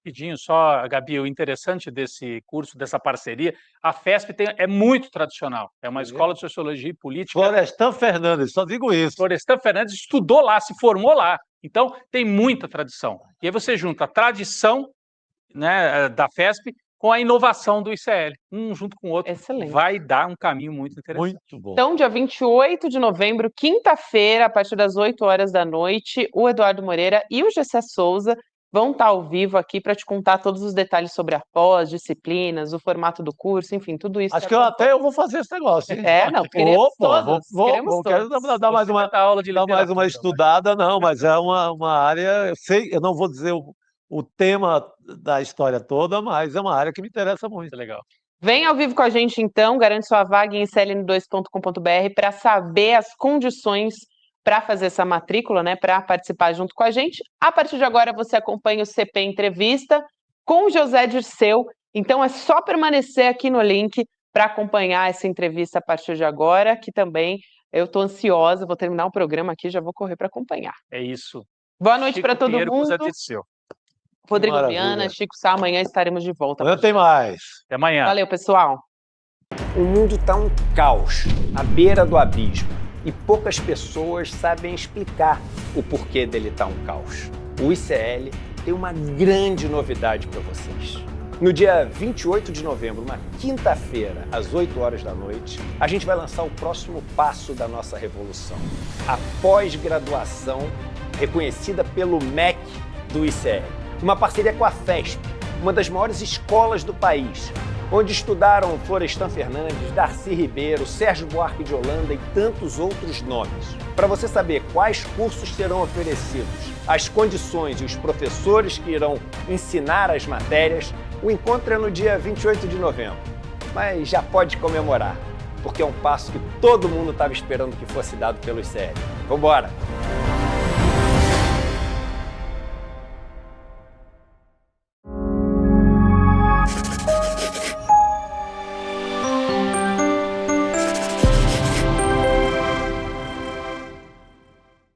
Rapidinho só, Gabi, o interessante desse curso, dessa parceria, a FESP é muito tradicional. É uma escola de Sociologia e Política. Florestan Fernandes, só digo isso. Florestan Fernandes estudou lá, se formou lá. Então, tem muita tradição. E aí você junta a tradição, né, da FESP com a inovação do ICL. Um junto com o outro. Excelente. Vai dar um caminho muito interessante. Muito bom. Então, dia 28 de novembro, quinta-feira, a partir das 8 horas da noite, o Eduardo Moreira e o Gessé Souza vão estar ao vivo aqui para te contar todos os detalhes sobre a pós, disciplinas, o formato do curso, enfim, tudo isso. Acho que eu vou fazer esse negócio. Hein? Não, queremos todos. Quero dar mais uma estudada, não, mas é uma área, eu sei, eu não vou dizer o tema da história toda, mas é uma área que me interessa muito. Legal. Vem ao vivo com a gente, então, garante sua vaga em icln2.com.br para saber as condições para fazer essa matrícula, né, para participar junto com a gente. A partir de agora, você acompanha o CP Entrevista com o José Dirceu. Então, é só permanecer aqui no link para acompanhar essa entrevista a partir de agora, que também eu estou ansiosa, vou terminar o programa aqui, já vou correr para acompanhar. É isso. Boa noite para todo mundo. José Dirceu. Rodrigo Viana, Chico Sá, amanhã estaremos de volta. Amanhã tem mais. Até amanhã. Valeu, pessoal. O mundo está um caos, à beira do abismo. E poucas pessoas sabem explicar o porquê dele estar um caos. O ICL tem uma grande novidade para vocês. No dia 28 de novembro, uma quinta-feira, às 8 horas da noite, a gente vai lançar o próximo passo da nossa revolução. A pós-graduação reconhecida pelo MEC do ICL. Uma parceria com a FESP, uma das maiores escolas do país, onde estudaram Florestan Fernandes, Darcy Ribeiro, Sérgio Buarque de Holanda e tantos outros nomes. Para você saber quais cursos serão oferecidos, as condições e os professores que irão ensinar as matérias, o encontro é no dia 28 de novembro. Mas já pode comemorar, porque é um passo que todo mundo estava esperando que fosse dado pelo ICL. Vambora!